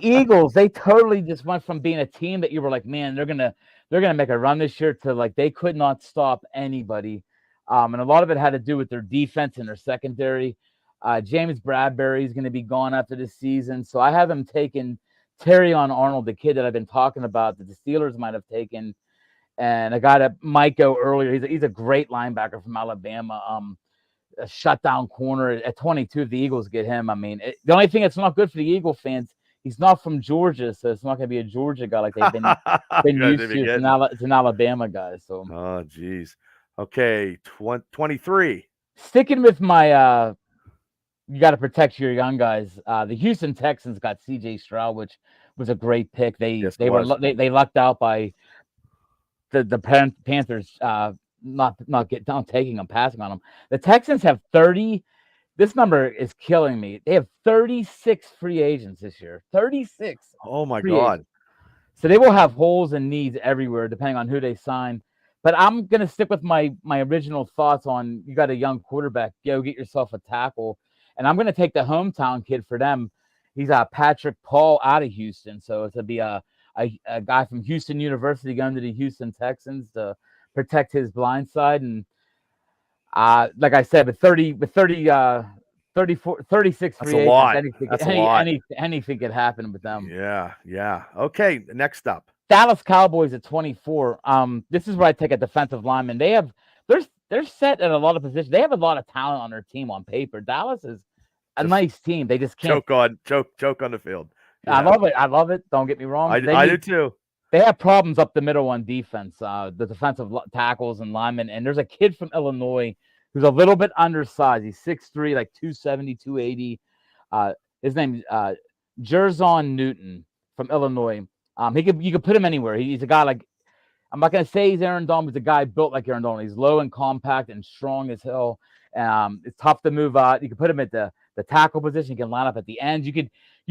Eagles, they totally just went from being a team that you were like, man, they're gonna make a run this year, to like they could not stop anybody. And a lot of it had to do with their defense and their secondary. James Bradbury is going to be gone after this season. So I have them taking Terrion Arnold, the kid that I've been talking about that the Steelers might have taken. And a guy that might go earlier. He's a great linebacker from Alabama. A shutdown corner at 22. If the Eagles get him, I mean, the only thing that's not good for the Eagle fans, he's not from Georgia, so it's not going to be a Georgia guy like they've been used to. It's an Alabama guy. So. Oh, geez. Okay, 23. Sticking with my you got to protect your young guys. The Houston Texans got C.J. Stroud, which was a great pick. They lucked out by the Panthers not taking them, passing on them. The Texans have 30. This number is killing me. They have 36 free agents this year. 36. Oh my God. So they will have holes and needs everywhere, depending on who they sign. But I'm gonna stick with my original thoughts on you got a young quarterback, go get yourself a tackle, and I'm gonna take the hometown kid for them. He's Patrick Paul out of Houston, so it's gonna be a guy from Houston University going to the Houston Texans to protect his blind side. And like I said, with 36 That's free a lot. agents, That's a lot. anything could happen with them. Yeah. Okay, next up. Dallas Cowboys at 24. This is where I take a defensive lineman. They're set at a lot of positions. They have a lot of talent on their team on paper. Dallas is a nice team. They just can't choke on the field. Yeah. I love it. Don't get me wrong. I do too. They have problems up the middle on defense, the defensive tackles and linemen. And there's a kid from Illinois who's a little bit undersized. He's 6'3", like 270, 280. His name's Jerzon Newton from Illinois. You could put him anywhere. He's a guy like, I'm not going to say he's Aaron Donald, but he's a guy built like Aaron Donald. He's low and compact and strong as hell. It's tough to move out. You can put him at the tackle position. You can line up at the end. You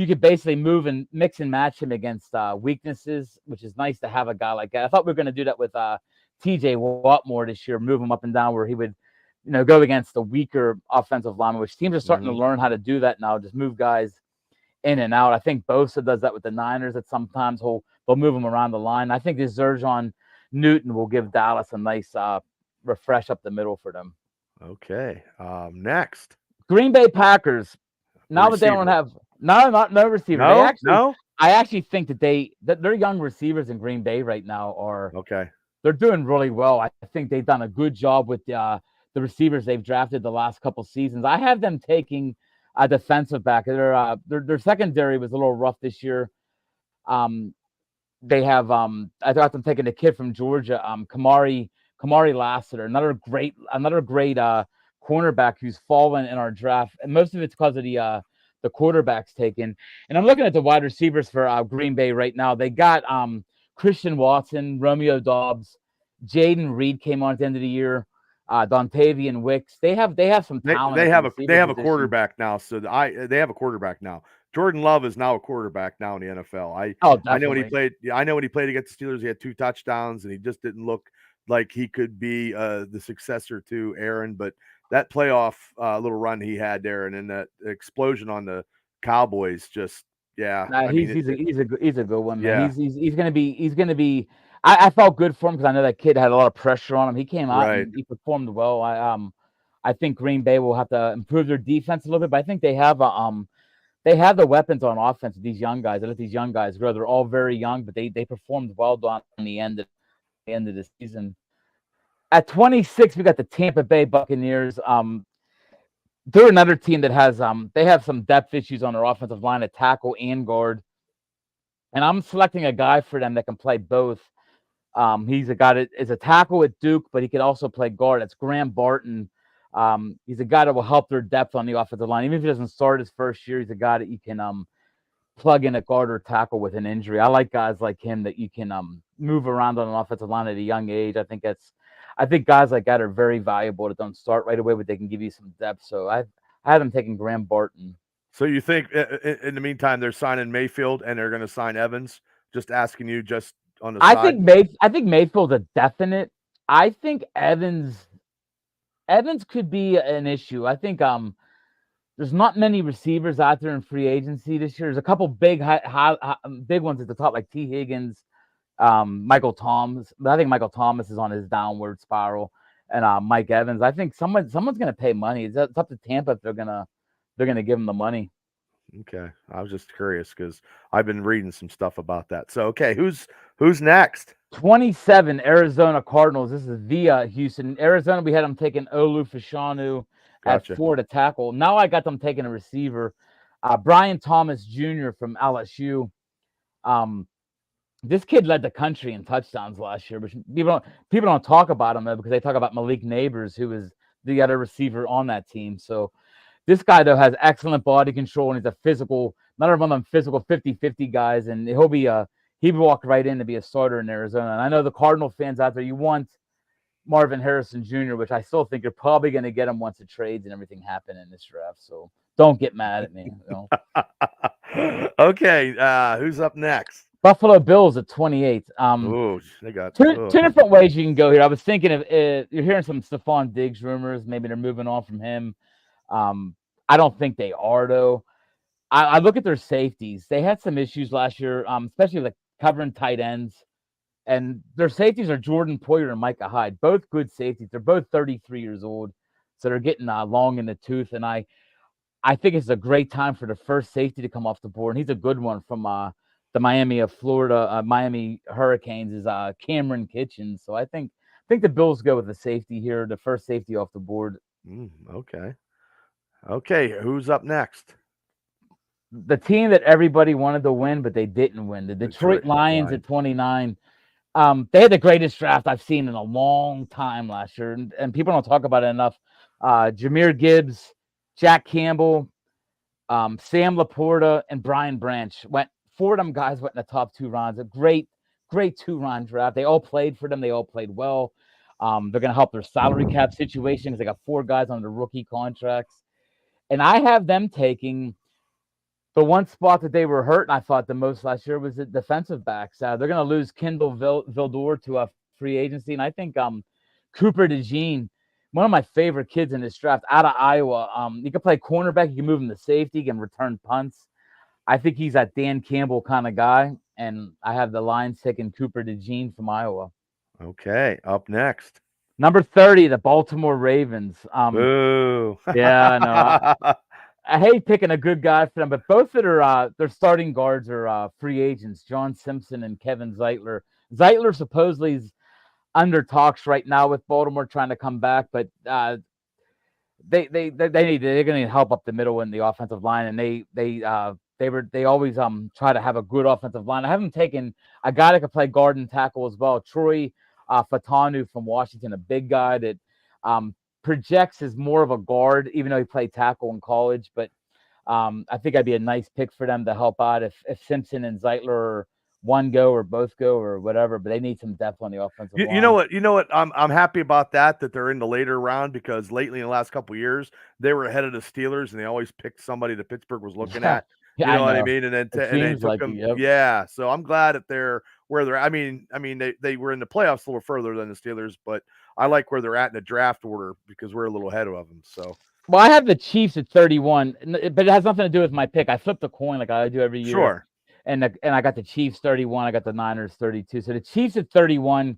could basically move and mix and match him against weaknesses, which is nice to have a guy like that. I thought we were going to do that with TJ Watt more this year, move him up and down where he would, go against the weaker offensive lineman, which teams are starting to learn how to do that now. Just move guys in and out. I think Bosa does that with the Niners. That sometimes they'll move them around the line. I think this Jerzon Newton will give Dallas a nice refresh up the middle for them. Okay. Next, Green Bay Packers. Now that they don't have no receiver. I actually think that their young receivers in Green Bay right now are okay. They're doing really well. I think they've done a good job with the receivers they've drafted the last couple seasons. I have them taking a defensive back. Their secondary was a little rough this year. They have I thought them taking a kid from Georgia, Kamari Lassiter, another great cornerback who's fallen in our draft, and most of it's because of the quarterbacks taken. And I'm looking at the wide receivers for Green Bay right now. They got Christian Watson, Romeo Doubs, Jaden Reed came on at the end of the year, Dontavian Wicks. They have some talent. They have a quarterback now. So they have a quarterback now. Jordan Love is now a quarterback now in the NFL. I know when he played. I know when he played against the Steelers, he had 2 touchdowns, and he just didn't look like he could be the successor to Aaron. But that playoff little run he had there, and then that explosion on the Cowboys, just he's a good one, man. Yeah. He's gonna be. I felt good for him because I know that kid had a lot of pressure on him. He came out and he performed well. I think Green Bay will have to improve their defense a little bit, but I think they have the weapons on offense with these young guys. I let these young guys grow. They're all very young, but they performed well on the end of the season. At 26, we got the Tampa Bay Buccaneers. They're another team that has they have some depth issues on their offensive line at tackle and guard. And I'm selecting a guy for them that can play both. He's a guy that is a tackle at Duke, but he can also play guard. It's Graham Barton. He's a guy that will help their depth on the offensive line. Even if he doesn't start his first year, he's a guy that you can plug in a guard or tackle with an injury. I like guys like him that you can move around on an offensive line at a young age. I think guys like that are very valuable that don't start right away, but they can give you some depth. So I had them taking Graham Barton. So you think in the meantime they're signing Mayfield and they're going to sign Evans? Just asking you just on the side. I think Mayfield's a definite. I think Evans could be an issue. I think there's not many receivers out there in free agency this year. There's a couple big ones at the top, like T. Higgins, Michael Thomas. But I think Michael Thomas is on his downward spiral, and Mike Evans. I think someone's going to pay money. It's up to Tampa if they're gonna give him the money. Okay, I was just curious because I've been reading some stuff about that. So okay, who's next? 27, Arizona Cardinals. This is via Houston. Arizona, we had them taking Olu Fashanu at 4 to tackle. Now I got them taking a receiver, Brian Thomas Jr. from LSU. This kid led the country in touchdowns last year, which people don't talk about him though, because they talk about Malik Neighbors, who is the other receiver on that team. So this guy, though, has excellent body control, and he's a physical, another one of them physical 50-50 guys, and he'd walk right in to be a starter in Arizona. And I know the Cardinal fans out there, you want Marvin Harrison Jr., which I still think you're probably going to get him once the trades and everything happen in this draft. So don't get mad at me. Okay, who's up next? Buffalo Bills at 28. Oh, they got two different ways you can go here. I was thinking of you're hearing some Stephon Diggs rumors. Maybe they're moving on from him. I don't think they are though. I look at their safeties. They had some issues last year, especially like covering tight ends. And their safeties are Jordan Poyer and Micah Hyde, both good safeties. They're both 33 years old, so they're getting long in the tooth. And I think it's a great time for the first safety to come off the board. And he's a good one from the Miami of Florida, Miami Hurricanes is Cameron Kitchens. So I think the Bills go with the safety here, the first safety off the board. Okay, who's up next? The team that everybody wanted to win, but they didn't win. The Detroit Lions at 29. They had the greatest draft I've seen in a long time last year, and people don't talk about it enough. Jahmyr Gibbs, Jack Campbell, Sam Laporta, and Brian Branch went. 4 of them guys went in the top 2 rounds. A great 2-round draft. They all played for them. They all played well. They're going to help their salary cap situation because they got 4 guys on the rookie contracts. And I have them taking the one spot that they were hurt, and I thought the most last year was the defensive backs. They're going to lose Kendall Vildor to a free agency, and I think Cooper DeJean, one of my favorite kids in this draft, out of Iowa. He can play cornerback. You can move him to safety. He can return punts. I think he's that Dan Campbell kind of guy, and I have the Lions taking Cooper DeJean from Iowa. Okay, up next. Number 30, the Baltimore Ravens. Boo. Yeah, no. I hate picking a good guy for them, but both that are their starting guards are free agents, John Simpson and Kevin Zeitler. Zeitler supposedly is under talks right now with Baltimore trying to come back, but they're going to need help up the middle in the offensive line, and they always try to have a good offensive line. I haven't taken a guy that could play guard and tackle as well. Troy Fatanu from Washington, a big guy that projects as more of a guard, even though he played tackle in college. But I think I'd be a nice pick for them to help out if Simpson and Zeitler are one go or both go or whatever. But they need some depth on the offensive line. You know what? I'm happy about that they're in the later round, because lately in the last couple of years they were ahead of the Steelers, and they always picked somebody that Pittsburgh was looking at. You know what I mean? And then they took them. Yep. Yeah. So I'm glad that they're where they're. I mean, they were in the playoffs a little further than the Steelers, but I like where they're at in the draft order because we're a little ahead of them. So. Well, I have the Chiefs at 31, but it has nothing to do with my pick. I flipped a coin like I do every year. Sure. And I got the Chiefs 31. I got the Niners 32. So the Chiefs at 31.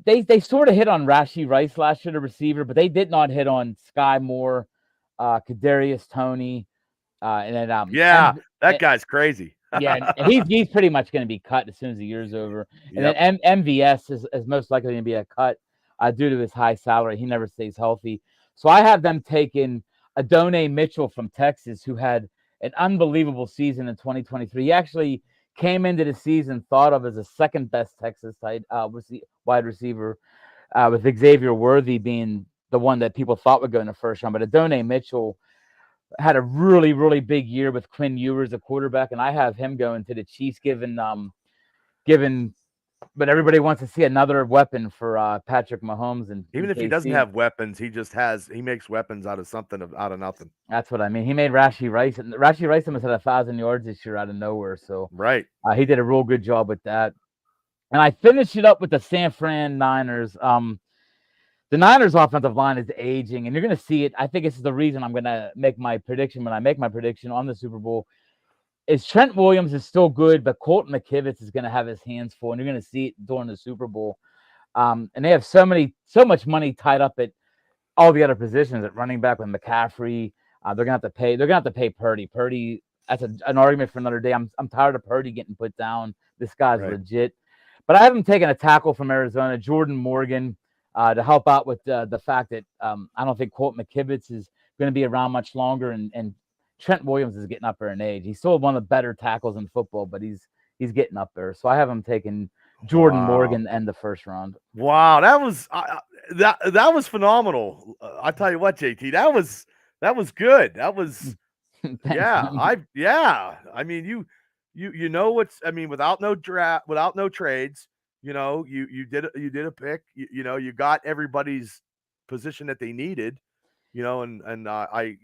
They sort of hit on Rashee Rice last year, the receiver, but they did not hit on Sky Moore, Kadarius Toney. And then that guy's crazy. Yeah, and he's pretty much going to be cut as soon as the year's over. And then MVS is most likely going to be a cut due to his high salary. He never stays healthy. So I have them taking Adonai Mitchell from Texas, who had an unbelievable season in 2023. He actually came into the season thought of as the second best Texas wide receiver, with Xavier Worthy being the one that people thought would go in the first round. But Adonai Mitchell had a really, really big year with Quinn Ewers, a quarterback, and I have him going to the Chiefs, given but everybody wants to see another weapon for Patrick Mahomes. And even if he doesn't have weapons, he makes weapons out of nothing. That's what I mean. He made Rashee Rice, and Rashee Rice almost had 1,000 yards this year out of nowhere. So right, he did a real good job with that. And I finished it up with the San Fran Niners. The Niners offensive line is aging, and you're going to see it. I think this is the reason I'm going to make my prediction when I make my prediction on the Super Bowl. Is Trent Williams is still good, but Colton McKivitz is going to have his hands full, and you're going to see it during the Super Bowl. And they have so much money tied up at all the other positions at running back with McCaffrey. They're going to have to pay Purdy. Purdy, that's an argument for another day. I'm tired of Purdy getting put down. This guy's legit. But I haven't taken a tackle from Arizona, Jordan Morgan, to help out with the fact that I don't think Colton McKivitz is going to be around much longer, and Trent Williams is getting up there in age. He's still one of the better tackles in football, but he's getting up there. So I have him taking Jordan Morgan and the first round. Wow, that was phenomenal. I tell you what, JT, that was good. That was I mean, you know what's. I mean, without no draft, without no trades, you know, you did a pick. You got everybody's position that they needed. You know, and I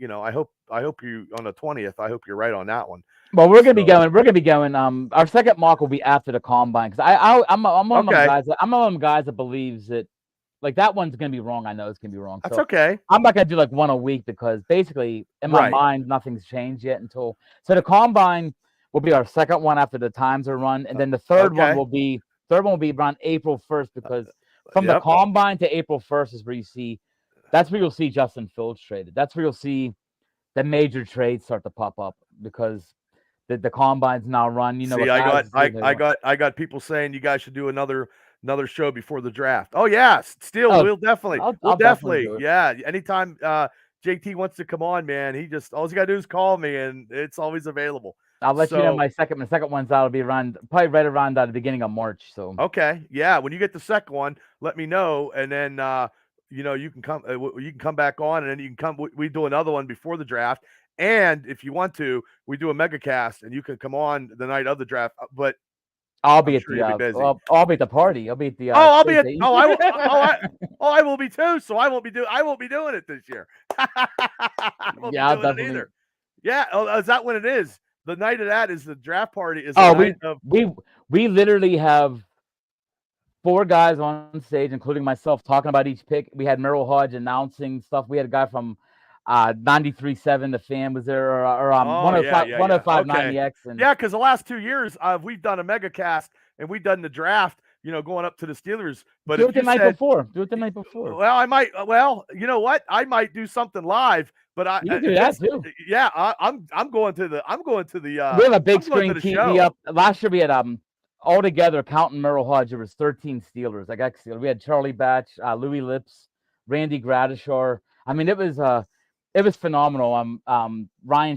you on the 20th. I hope you're right on that one. Well, we're gonna be going. We're gonna be going. Our second mock will be after the combine because I'm one of them guys. I'm one of them guys that believes that like that one's gonna be wrong. I know it's gonna be wrong. That's so okay. I'm not gonna do like one a week because basically in my mind nothing's changed yet until so the combine will be our second one after the times are run, and then the third one will be around April 1st because from the combine to April 1st is where that's where you'll see Justin Fields traded. That's where you'll see the major trades start to pop up because the combine's now run. You know, see, I got people saying you guys should do another show before the draft. Oh yeah, we'll definitely, I'll definitely do it. Yeah, anytime JT wants to come on, man, all he got to do is call me, and it's always available. I'll let you know my second one's out. It'll be probably right around the beginning of March. So okay, yeah, when you get the second one, let me know, and then you can come back on, and then you can come. We do another one before the draft, and if you want to, we do a mega cast, and you can come on the night of the draft. But I'll be at the I'll be at the party. I'll be at the I will be too. So I won't be doing it this year. I won't be doing it either. Yeah. Oh, is that when it is? The night of that is the draft party. We literally have 4 guys on stage, including myself, talking about each pick. We had Merrill Hodge announcing stuff. We had a guy from 93.7 The Fan was there, or 105.90X. And because the last 2 years we've done a mega cast and we've done the draft, going up to the Steelers. But do it the night before. Well, I might. Well, you know what? I might do something live. But you can do that too. Yeah, I'm going to the. We have a big screen TV up. Last year we had all together counting Merrill Hodge. There was 13 Steelers. I got Steelers. We had Charlie Batch, Louis Lips, Randy Gradishar. I mean, it was phenomenal. Ryan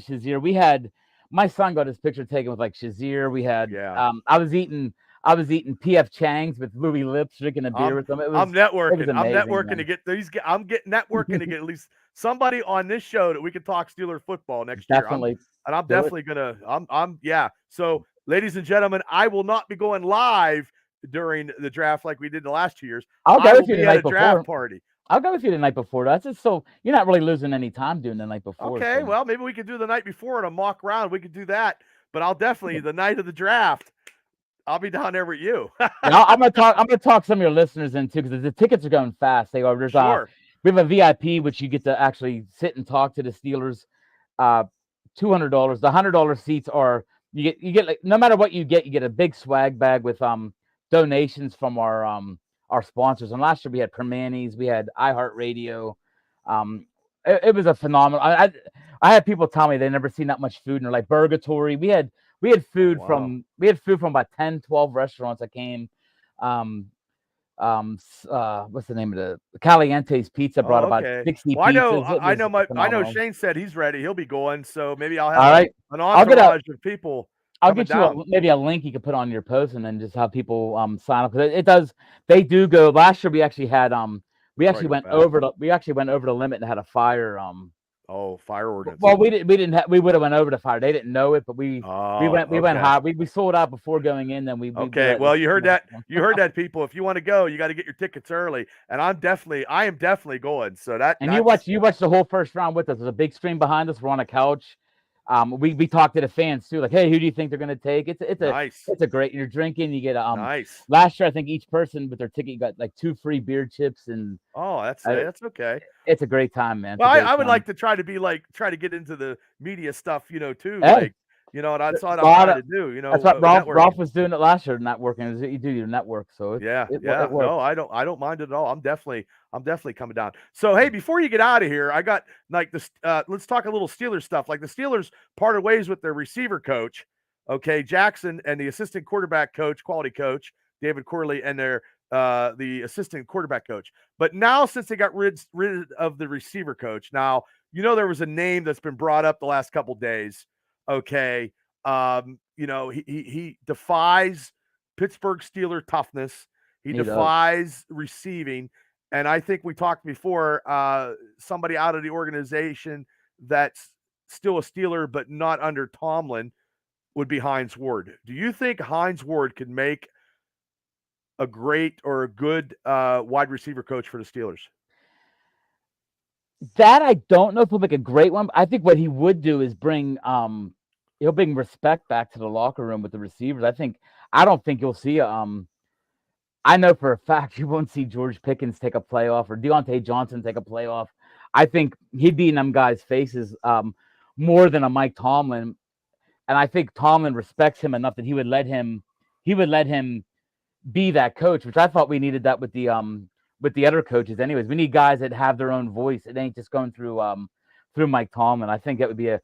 Shazier. We had my son got his picture taken with like Shazier. We had I was eating PF Chang's with Louis Lips, drinking a beer with them. I'm networking. Amazing, I'm networking man. to get these. I'm getting networking to get at least somebody on this show that we can talk Steeler football next year. I'm definitely gonna. Yeah. So, ladies and gentlemen, I will not be going live during the draft like we did the last 2 years. I'll go with you the night before. Draft party. I'll go with you the night before. That's just so you're not really losing any time doing the night before. Okay, well, maybe we could do the night before in a mock round. We could do that, but I'll definitely the night of the draft. I'll be down there with you. I'm gonna talk some of your listeners in too because the tickets are going fast. They are. Sure. We have a VIP which you get to actually sit and talk to the Steelers. $200. The $100 seats are you get like no matter what you get a big swag bag with donations from our sponsors. And last year we had Permanis, we had iHeartRadio. It was a phenomenal. I had people tell me they never seen that much food, and they're like Burgatory. We had food from about 10, 12 restaurants that came. What's the name of the Caliente's Pizza brought about 60 pizzas. I know Shane said he's ready. He'll be going. So maybe I'll have an entourage of people. I'll get you maybe a link you could put on your post and then just have people sign up because they do go. Last year we actually had we actually went over the limit and had a fire fire ordinance. Well, we would have went over the fire. They didn't know it, but we went high. We sold out before going in. Then well, you heard that. You heard that, people. If you want to go, you got to get your tickets early. And I am definitely going. So you watched the whole first round with us. There's a big screen behind us. We're on a couch. We talked to the fans too, like, hey, who do you think they're going to take? It's a great. You're drinking, you get nice. Last year, I think each person with their ticket got like 2 free beer chips, and that's okay. It's a great time, man. Well, I would like to try to get into the media stuff, too. Hey. Like, and that's what I'm trying to do. That's what Ralph was doing it last year, networking. You do your network, so it no, I don't mind it at all. I'm definitely coming down. So hey, before you get out of here, I got like this. Let's talk a little Steelers stuff. Like the Steelers parted ways with their receiver coach, okay, Jackson, and the assistant quarterback coach, quality coach David Corley, and their the assistant quarterback coach. But now, since they got rid of the receiver coach, now there was a name that's been brought up the last couple days. Okay, he defies Pittsburgh Steeler toughness. He defies receiving. And I think we talked before, somebody out of the organization that's still a Steeler, but not under Tomlin, would be Hines Ward. Do you think Hines Ward could make a great or a good wide receiver coach for the Steelers? That I don't know if he'll make a great one. I think what he would do is he'll bring respect back to the locker room with the receivers. I don't think you'll see I know for a fact you won't see George Pickens take a playoff or Deontay Johnson take a playoff. I think he'd be in them guys' faces more than a Mike Tomlin, and I think Tomlin respects him enough that he would let him be that coach, which I thought we needed that with the other coaches. Anyways, we need guys that have their own voice. It ain't just going through Mike Tomlin. I think that would be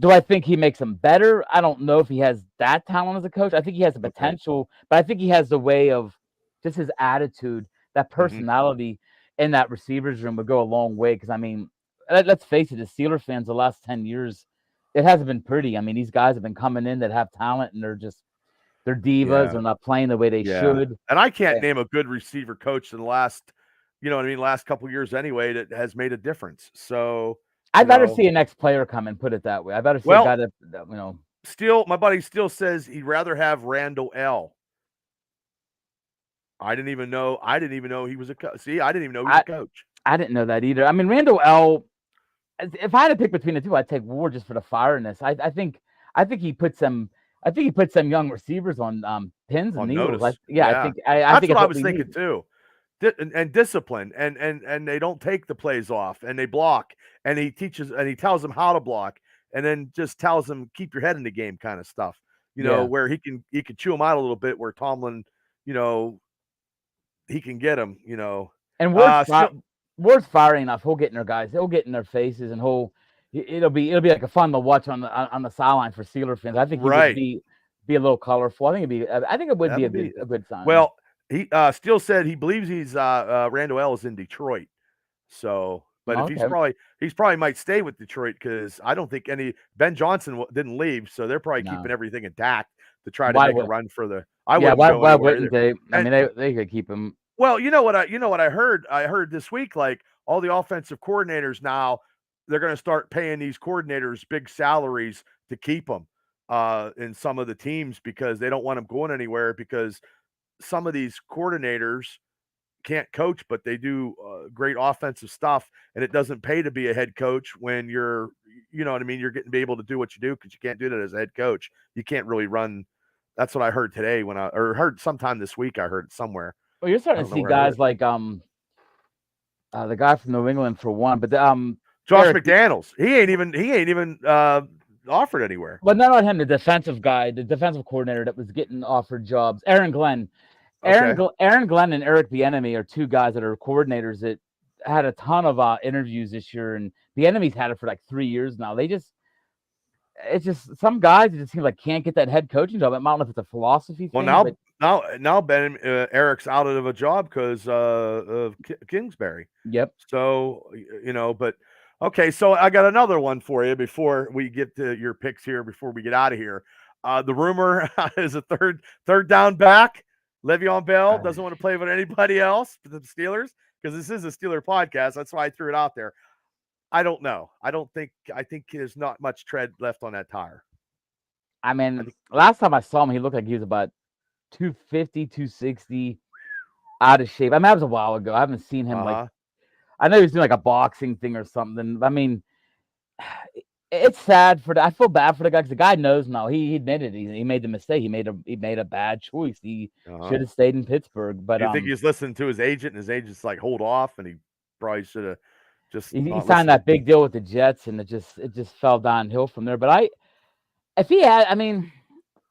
do I think he makes him better? I don't know if he has that talent as a coach. I think he has the potential, but I think he has the way of just his attitude, that personality in that receivers room would go a long way. Because, I mean, let's face it, the Steeler fans the last 10 years, it hasn't been pretty. I mean, these guys have been coming in that have talent, and they're divas. Yeah. They're not playing the way they should. And I can't name a good receiver coach in the last, last couple of years anyway that has made a difference. So I'd better see an ex-player come and put it that way. I better see a guy that. My buddy still says he'd rather have Randall L. I didn't even know he was a coach. See, I didn't even know he was a coach. I didn't know that either. I mean, Randall L. If I had to pick between the two, I'd take Ward just for the fireness. I think he puts some young receivers on pins and needles. I think that's what I was thinking too. And discipline, and they don't take the plays off, and they block, and he tells them how to block, and then just tells them keep your head in the game kind of stuff. Where he can chew them out a little bit, where Tomlin, he can get them. And Ward's fiery enough. He'll get in their guys. He'll get in their faces, and it'll be like a fun to watch on the sideline for Steeler fans. I think he would be a little colorful. I think it would be a good sign. Well, he still said he believes he's Randall L is in Detroit. So, but if he's probably might stay with Detroit, because I don't think Ben Johnson didn't leave, so they're probably keeping everything intact to try to make a run for the. Why wouldn't they? I mean, they could keep him. Well, you know what I heard? I heard this week, like all the offensive coordinators now, they're going to start paying these coordinators big salaries to keep them in some of the teams, because they don't want them going anywhere, because some of these coordinators can't coach, but they do great offensive stuff, and it doesn't pay to be a head coach when you're, you're getting to be able to do what you do, because you can't do that as a head coach. You can't really run. That's what I heard today or heard sometime this week. I heard it somewhere. Well, you're starting to see guys like the guy from New England for one, but Josh McDaniels. He ain't even offered anywhere. Well, not him. The defensive coordinator that was getting offered jobs. Aaron Glenn. Aaron Glenn and Eric Bieniemy are two guys that are coordinators that had a ton of interviews this year, and Bieniemy's had it for like 3 years now. It's just some guys it just seems like can't get that head coaching job. I don't know if it's a philosophy thing. Well, now Eric's out of a job because of Kingsbury. Yep. So but okay. So I got another one for you before we get to your picks here. Before we get out of here, the rumor is a third down back. Le'Veon Bell doesn't want to play with anybody else but the Steelers, because this is a Steeler podcast. That's why I threw it out there. I don't know. I think there's not much tread left on that tire. I mean, last time I saw him, he looked like he was about 250, 260, out of shape. I mean, that was a while ago. I haven't seen him I know he was doing like a boxing thing or something. I mean, it's sad I feel bad for the guy, because the guy knows now. He admitted he made the mistake. He made a bad choice. He should have stayed in Pittsburgh. But I think he's listening to his agent, and his agent's like, hold off, and he probably should have just. He signed that big deal with the Jets, and it just fell downhill from there. But if he had, I mean,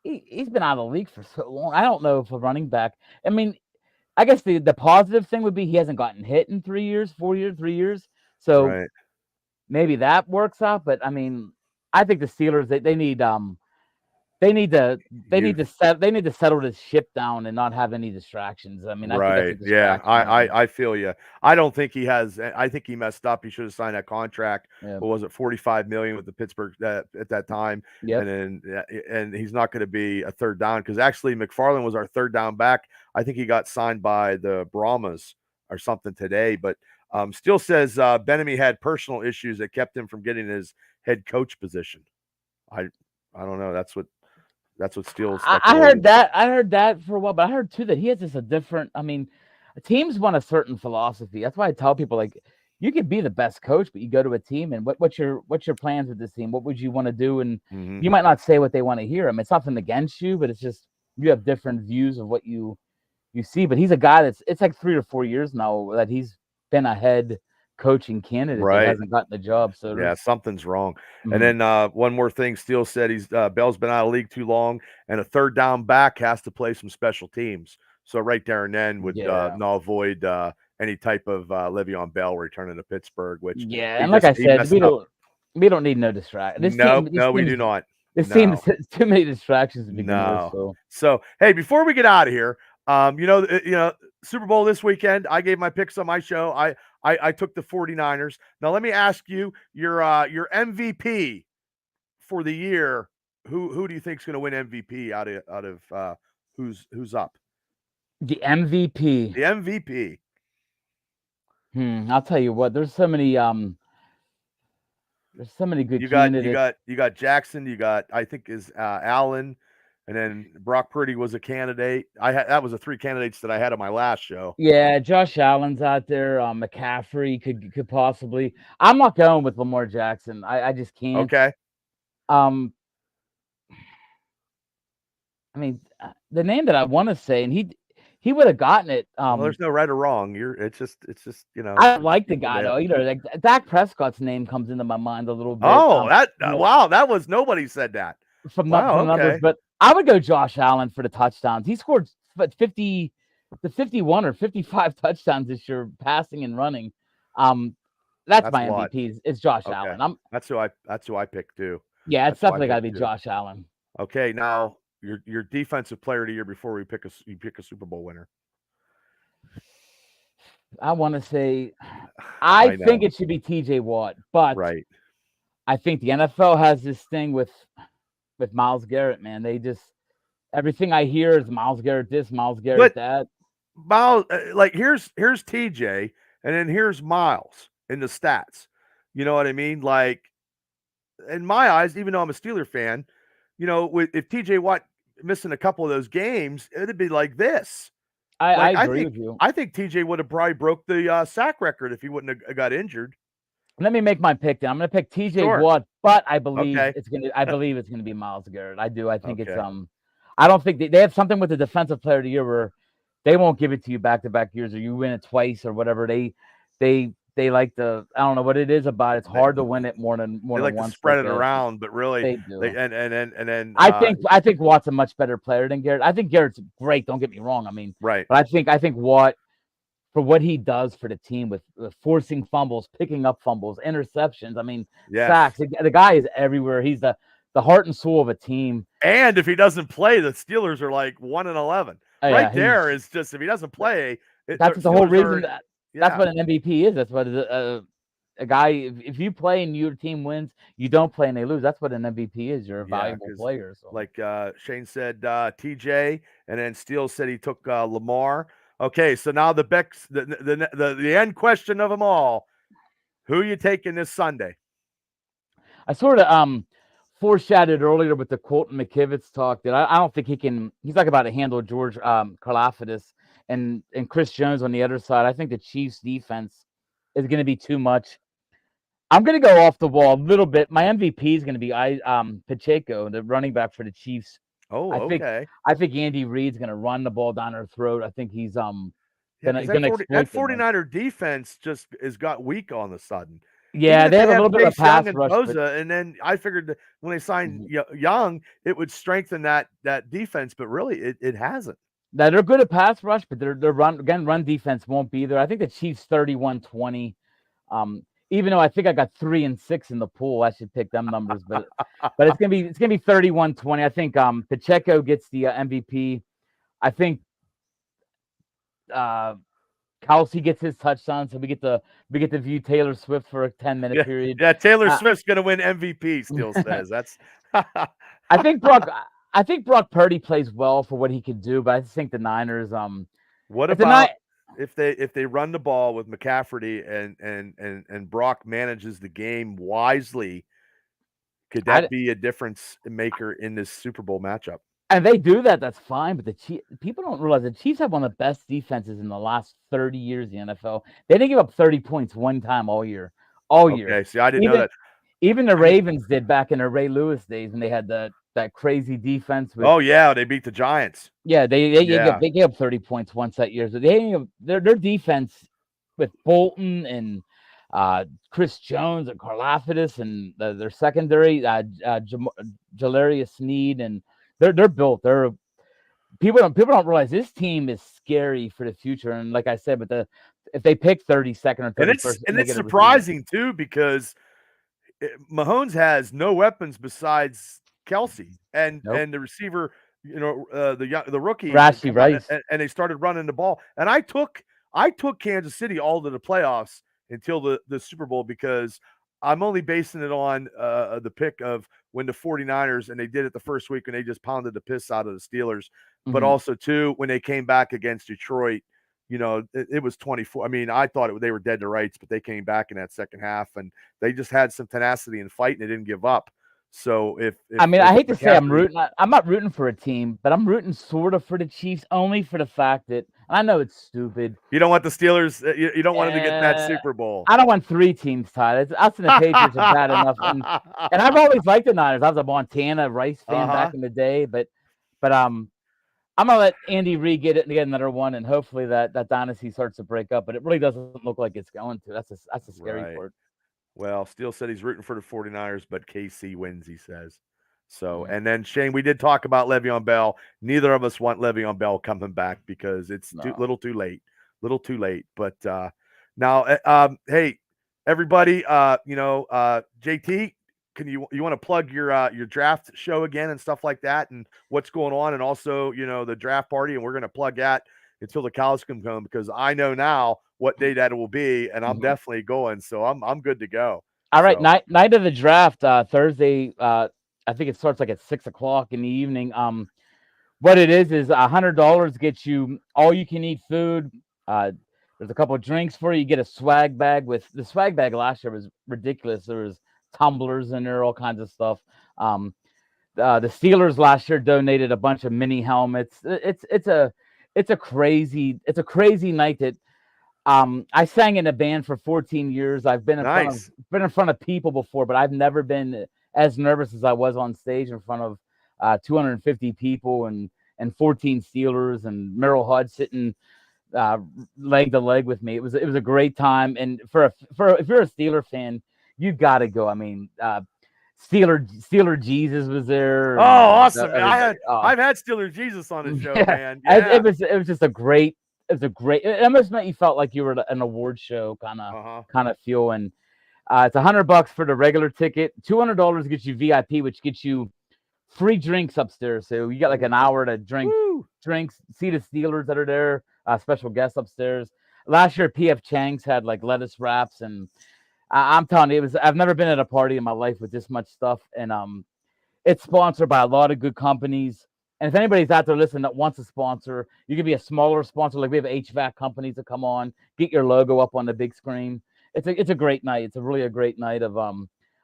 he's been out of the league for so long. I don't know if a running back. I mean, I guess the positive thing would be he hasn't gotten hit in 3 years, 4 years, 3 years. So maybe that works out. But I mean, I think the Steelers they need to settle this ship down and not have any distractions. I mean, I feel you. I don't think he has. I think he messed up. He should have signed that contract. Yeah. What was it, $45 million with the Pittsburgh at that time? Yep. And he's not going to be a third down, because actually McFarland was our third down back. I think he got signed by the Brahmas or something today, but still says Bieniemy had personal issues that kept him from getting his head coach position. I don't know. That's what Steele's. I heard that for a while, but I heard too that he has a different. I mean, teams want a certain philosophy. That's why I tell people, like, you could be the best coach, but you go to a team and what's your plans with this team? What would you want to do? And you might not say what they want to hear. I mean, it's nothing against you, but it's just you have different views of what you see. But he's a guy it's like 3 or 4 years now that he's been a head coaching candidate that hasn't gotten the job. So yeah, something's wrong. And then one more thing, Steele said he's Bell's been out of the league too long, and a third down back has to play some special teams. So right there and then would null void any type of Le'Veon Bell returning to Pittsburgh, which and like I said, we don't need no distraction. No, we do not. This team has too many distractions to begin with. So hey, before we get out of here, Super Bowl this weekend, I gave my picks on my show. I took the 49ers. Now let me ask you your MVP for the year. Who do you think is going to win MVP out of who's up? The MVP. The MVP. I'll tell you what. There's so many good candidates. You got Jackson. You got I think is Allen. And then Brock Purdy was a candidate. That was the 3 candidates that I had on my last show. Yeah, Josh Allen's out there. McCaffrey could possibly. I'm not going with Lamar Jackson. I just can't. Okay. I mean, the name that I want to say, and he would have gotten it. Well, there's no right or wrong. It's just I like the guy though. Like Dak Prescott's name comes into my mind a little bit. Oh, wow, that was nobody said that from numbers, but I would go Josh Allen for the touchdowns. He scored 51 or 55 touchdowns this year, passing and running. That's my MVP. It's Josh Allen. That's who I picked too. Yeah, it's definitely got to be Josh Allen. Okay, now your defensive player of the year before we pick a Super Bowl winner. I want to say, I think it should be TJ Watt, but I think the NFL has this thing with Myles Garrett, man. They just everything I hear is Myles Garrett this, Myles Garrett that. Myles, like here's TJ, and then here's Myles in the stats. You know what I mean? Like in my eyes, even though I'm a Steeler fan, if TJ Watt missing a couple of those games, it'd be like this. I agree with you. I think TJ would have probably broke the sack record if he wouldn't have got injured. Let me make my pick. Then I'm going to pick TJ Watt, but I believe it's going to be Myles Garrett. I do. I think it's I don't think they have something with the defensive player of the year where they won't give it to you back-to-back years or you win it twice or whatever. They like to, I don't know what it is about. It's hard to win it more than once. They like to spread it around, but really they do. And then I think Watt's a much better player than Garrett. I think Garrett's great. Don't get me wrong. I mean, but I think Watt, for what he does for the team with forcing fumbles, picking up fumbles, interceptions. I mean, sacks. The guy is everywhere. He's the heart and soul of a team. And if he doesn't play, the Steelers are like 1-11. There is just if he doesn't play, that's the whole reason. That's what an MVP is. That's what a guy. If you play and your team wins, you don't play and they lose. That's what an MVP is. You're a valuable player. So. Like Shane said, TJ, and then Steele said he took Lamar. Okay, so now the end question of them all: who are you taking this Sunday? I sort of foreshadowed earlier with the Colton McKivitz talk that I don't think he can. He's not about to handle George Karlaftis and Chris Jones on the other side. I think the Chiefs' defense is going to be too much. I'm going to go off the wall a little bit. My MVP is going to be Pacheco, the running back for the Chiefs. Oh, I think Andy Reid's going to run the ball down their throat. I think he's going to that 49er defense just has got weak all of a sudden. Yeah, they have a little bit of pass rush. And then I figured that when they signed Young, it would strengthen that defense, but really it hasn't. Now, they're good at pass rush, but their run defense won't be there. I think the Chiefs 31-20. Even though I think I got 3 and 6 in the pool, I should pick them numbers, but it's gonna be 31-20. I think Pacheco gets the MVP. I think Kelsey gets his touchdown, so we get to view Taylor Swift for a 10-minute period. Yeah, Taylor Swift's gonna win MVP. Steele says that's. I think Brock Purdy plays well for what he could do, but I just think the Niners. What about if they run the ball with McCaffrey and Brock manages the game wisely? Could that be a difference maker in this Super Bowl matchup? And they do that. That's fine. But people don't realize the Chiefs have one of the best defenses in the last 30 years in the NFL. They didn't give up 30 points one time all year. All year. Okay, see, I didn't know that. Even the Ravens did back in the Ray Lewis days when they had that crazy defense. Oh yeah, they beat the Giants. Yeah, they gave up 30 points once that year. So their defense with Bolton and Chris Jones and Karlaftis and their secondary, Jalarius Sneed, and they're built. People don't realize this team is scary for the future. And like I said, but if they pick 32nd or 31st, and it's surprising too, because Mahomes has no weapons besides Kelsey and the receiver, the rookie Rashee Rice, and they started running the ball. And I took Kansas City all to the playoffs until the Super Bowl, because I'm only basing it on the pick of when the 49ers, and they did it the first week, and they just pounded the piss out of the Steelers, but also too when they came back against Detroit. It was 24. I mean, I thought they were dead to rights, but they came back in that second half, and they just had some tenacity and fight, and they didn't give up. So I hate to say I'm not rooting for a team, but I'm rooting sort of for the Chiefs, only for the fact that I know it's stupid. You don't want the Steelers. You don't want them to get that Super Bowl. I don't want 3 teams tied. Us and the Patriots are bad enough, and I've always liked the Niners. I was a Montana Rice fan back in the day, but I'm gonna let Andy Reid get another one, and hopefully that dynasty starts to break up. But it really doesn't look like it's going to. That's a scary part. Well, Steele said he's rooting for the 49ers, but KC wins, he says. So, and then Shane, we did talk about Le'Veon Bell. Neither of us want Le'Veon Bell coming back because it's little too late. But now, hey, everybody, JT, you want to plug your draft show again and stuff like that, and what's going on, and also the draft party, and we're going to plug that until the cows come home, because I know now what day that will be, and I'm definitely going, so I'm good to go. All right, night of the draft, Thursday. I think it starts like at 6:00 in the evening. What it is $100 gets you all you can eat food. There's a couple of drinks for you. You get a swag bag. With the swag bag last year was ridiculous. There was tumblers in there, all kinds of stuff. The Steelers last year donated a bunch of mini helmets. It's a crazy night that I sang in a band for 14 years. I've been in front of people before, but I've never been as nervous as I was on stage in front of 250 people and 14 Steelers and Merrill Hudd sitting leg to leg with me. It was a great time, and for if you're a Steeler fan, you got to go. I mean, Steeler Jesus was there. Oh, awesome! I've had Steeler Jesus on the show, man. Yeah. It was just a great. It almost meant you felt like you were at an award show kind of feel. And it's $100 for the regular ticket. $200 gets you VIP, which gets you free drinks upstairs. So you got like an hour to drink drinks, see the Steelers that are there, special guests upstairs. Last year, PF Chang's had like lettuce wraps, and I'm telling you, I've never been at a party in my life with this much stuff. And it's sponsored by a lot of good companies. And if anybody's out there listening that wants a sponsor, you can be a smaller sponsor. Like we have HVAC companies that come on, get your logo up on the big screen. It's a great night. It's really a great night of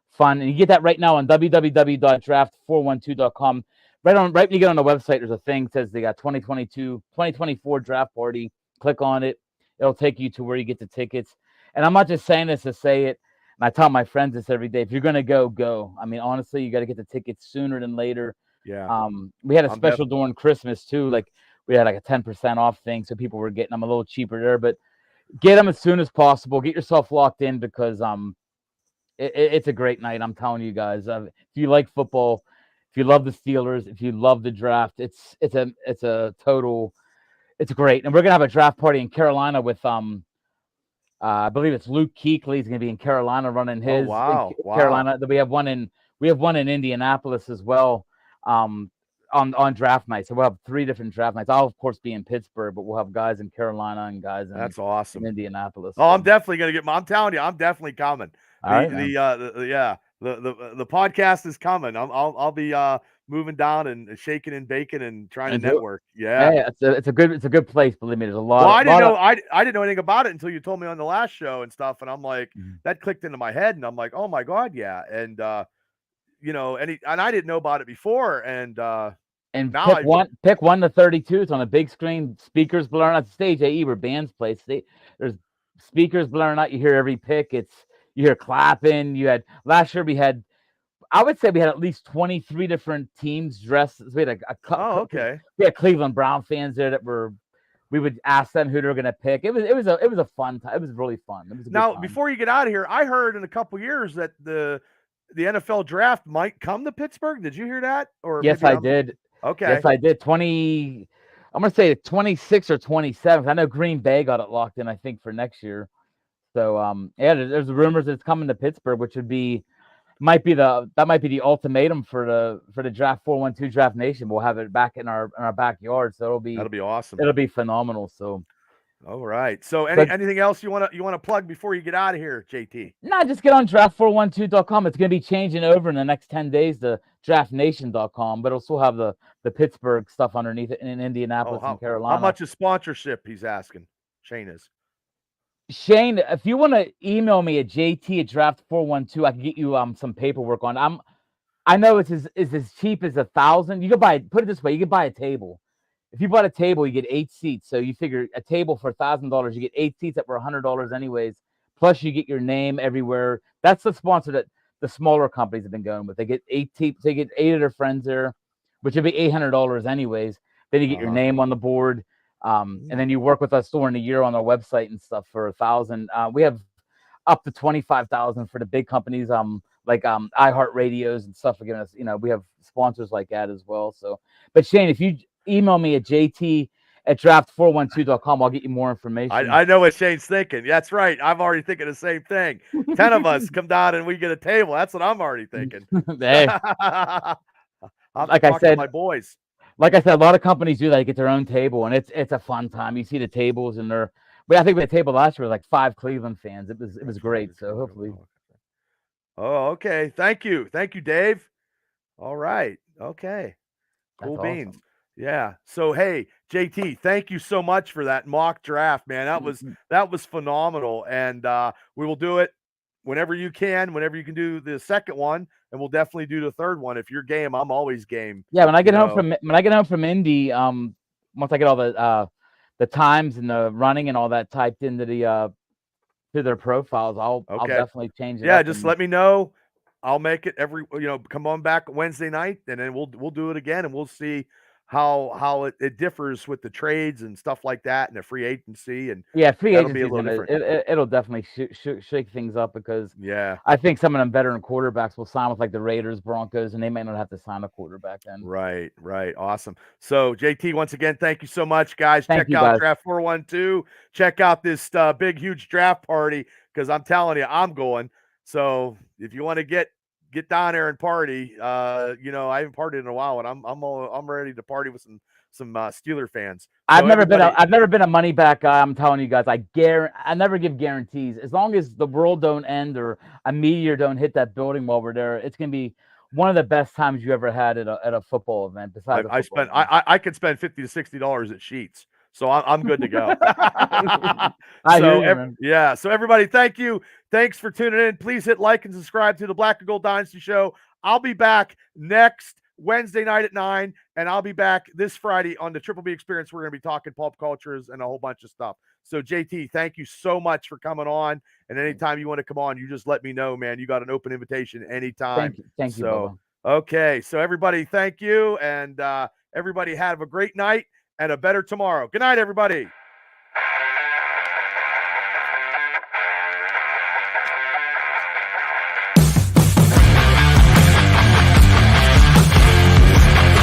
fun. And you get that right now on www.draft412.com. Right when you get on the website, there's a thing that says they got 2024 draft party. Click on it. It'll take you to where you get the tickets. And I'm not just saying this to say it. And I tell my friends this every day. If you're going to go. I mean, honestly, you got to get the tickets sooner than later. Yeah. We had a special during Christmas too. Like we had like a 10% off thing, so people were getting them a little cheaper there. But get them as soon as possible. Get yourself locked in, because it's a great night. I'm telling you guys. If you like football, if you love the Steelers, if you love the draft, it's great. And we're gonna have a draft party in Carolina with I believe it's Luke Kuechly's gonna be in Carolina running his. Carolina. We have one in Indianapolis as well. On draft night. So we'll have 3 different draft nights. I'll of course be in Pittsburgh, but we'll have guys in Carolina and guys in That's awesome. in Indianapolis. Oh, I'm definitely gonna get. I'm telling you, I'm definitely coming. The podcast is coming. I'll be moving down and shaking and baking and trying to network. It's a good place. Believe me, there's a lot. Well, I didn't know anything about it until you told me on the last show and stuff, and I'm like, that clicked into my head, and I'm like, oh my god, yeah, and and I didn't know about it before, and And Now pick 1 to 32. It's on a big screen. Speakers blaring out. Stage AE where bands play. There's speakers blaring out. You hear every pick. You hear clapping. Last year we had, I would say we had at least 23 different teams dressed. We had okay. We had Cleveland Brown fans there that we would ask them who they were going to pick. It was a fun time. It was really fun. It was a good time. Before you get out of here, I heard in a couple years that the NFL draft might come to Pittsburgh. Did you hear that? Or yes, I did. Okay. Yes, I did. I'm going to say 26 or 27. I know Green Bay got it locked in, I think, for next year. So, yeah, there's rumors that it's coming to Pittsburgh, which might be the ultimatum for the Draft 412 Draft Nation. We'll have it back in our backyard. So that'll be awesome. It'll be phenomenal. So. All right. So anything else you want to plug before you get out of here, JT? No, just get on draft412.com. It's going to be changing over in the next 10 days to draftnation.com, but it'll still have the Pittsburgh stuff underneath it in Indianapolis and Carolina. How much is sponsorship? He's asking. Shane, if you want to email me at jt@draft412, I can get you some paperwork on. I know it's as cheap as $1,000. You could put it this way, you could buy a table. If you bought a table, you get 8 seats. So you figure a table for $1,000, you get 8 seats that were $100 anyways. Plus you get your name everywhere. That's the sponsor that the smaller companies have been going with. They get 8 seats. They get 8 of their friends there, which would be $800 anyways. Then you get your name on the board. And then you work with us during the year on our website and stuff for $1,000. We have up to $25,000 for the big companies, like iHeartRadios and stuff. For giving us, we have sponsors like that as well. So, but Shane, if you email me at jt@draft412.com, I'll get you more information. I know what Shane's thinking. That's right. I'm already thinking the same thing. 10 of us come down and we get a table. That's what I'm already thinking. Hey. Like I said, my boys. Like I said, a lot of companies do that. They get their own table, and it's a fun time. You see the tables, and I think we had a table last year with like 5 Cleveland fans. It was great. So hopefully. Oh, okay. Thank you, Dave. All right. Okay. Cool That's beans. Awesome. Yeah. So hey, JT, thank you so much for that mock draft, man. That was phenomenal, and we will do it whenever you can do the second one, and we'll definitely do the third one. If you're game, I'm always game. Yeah, when I get home from Indy, once I get all the times and the running and all that typed into to their profiles, I'll definitely change it. Yeah, just let me know. I'll make it come on back Wednesday night, and then we'll do it again, and we'll see how it differs with the trades and stuff like that, and the free agency. And free agency it'll definitely shake things up, because I think some of them veteran quarterbacks will sign with like the Raiders, Broncos, and they may not have to sign a quarterback then. Right. Awesome. So JT, once again, thank you so much, guys. Check out Draft 412. Check out this big, huge draft party, because I'm telling you, I'm going. So if you want to get down there and party, I haven't partied in a while, and I'm ready to party with some Steeler fans. I've never been a money back guy. I'm telling you guys, I never give guarantees. As long as the world don't end or a meteor don't hit that building while we're there, it's gonna be one of the best times you ever had at a football event. Besides, I could spend $50 to $60 at Sheets. So I'm good to go. So everybody, thank you. Thanks for tuning in. Please hit like and subscribe to the Black and Gold Dynasty Show. I'll be back next Wednesday night at 9, and I'll be back this Friday on the Triple B Experience. We're going to be talking pop cultures and a whole bunch of stuff. So JT, thank you so much for coming on. And anytime you want to come on, you just let me know, man. You got an open invitation anytime. Thank you. Bubba. Okay. So everybody, thank you. And everybody have a great night and a better tomorrow. Good night, everybody.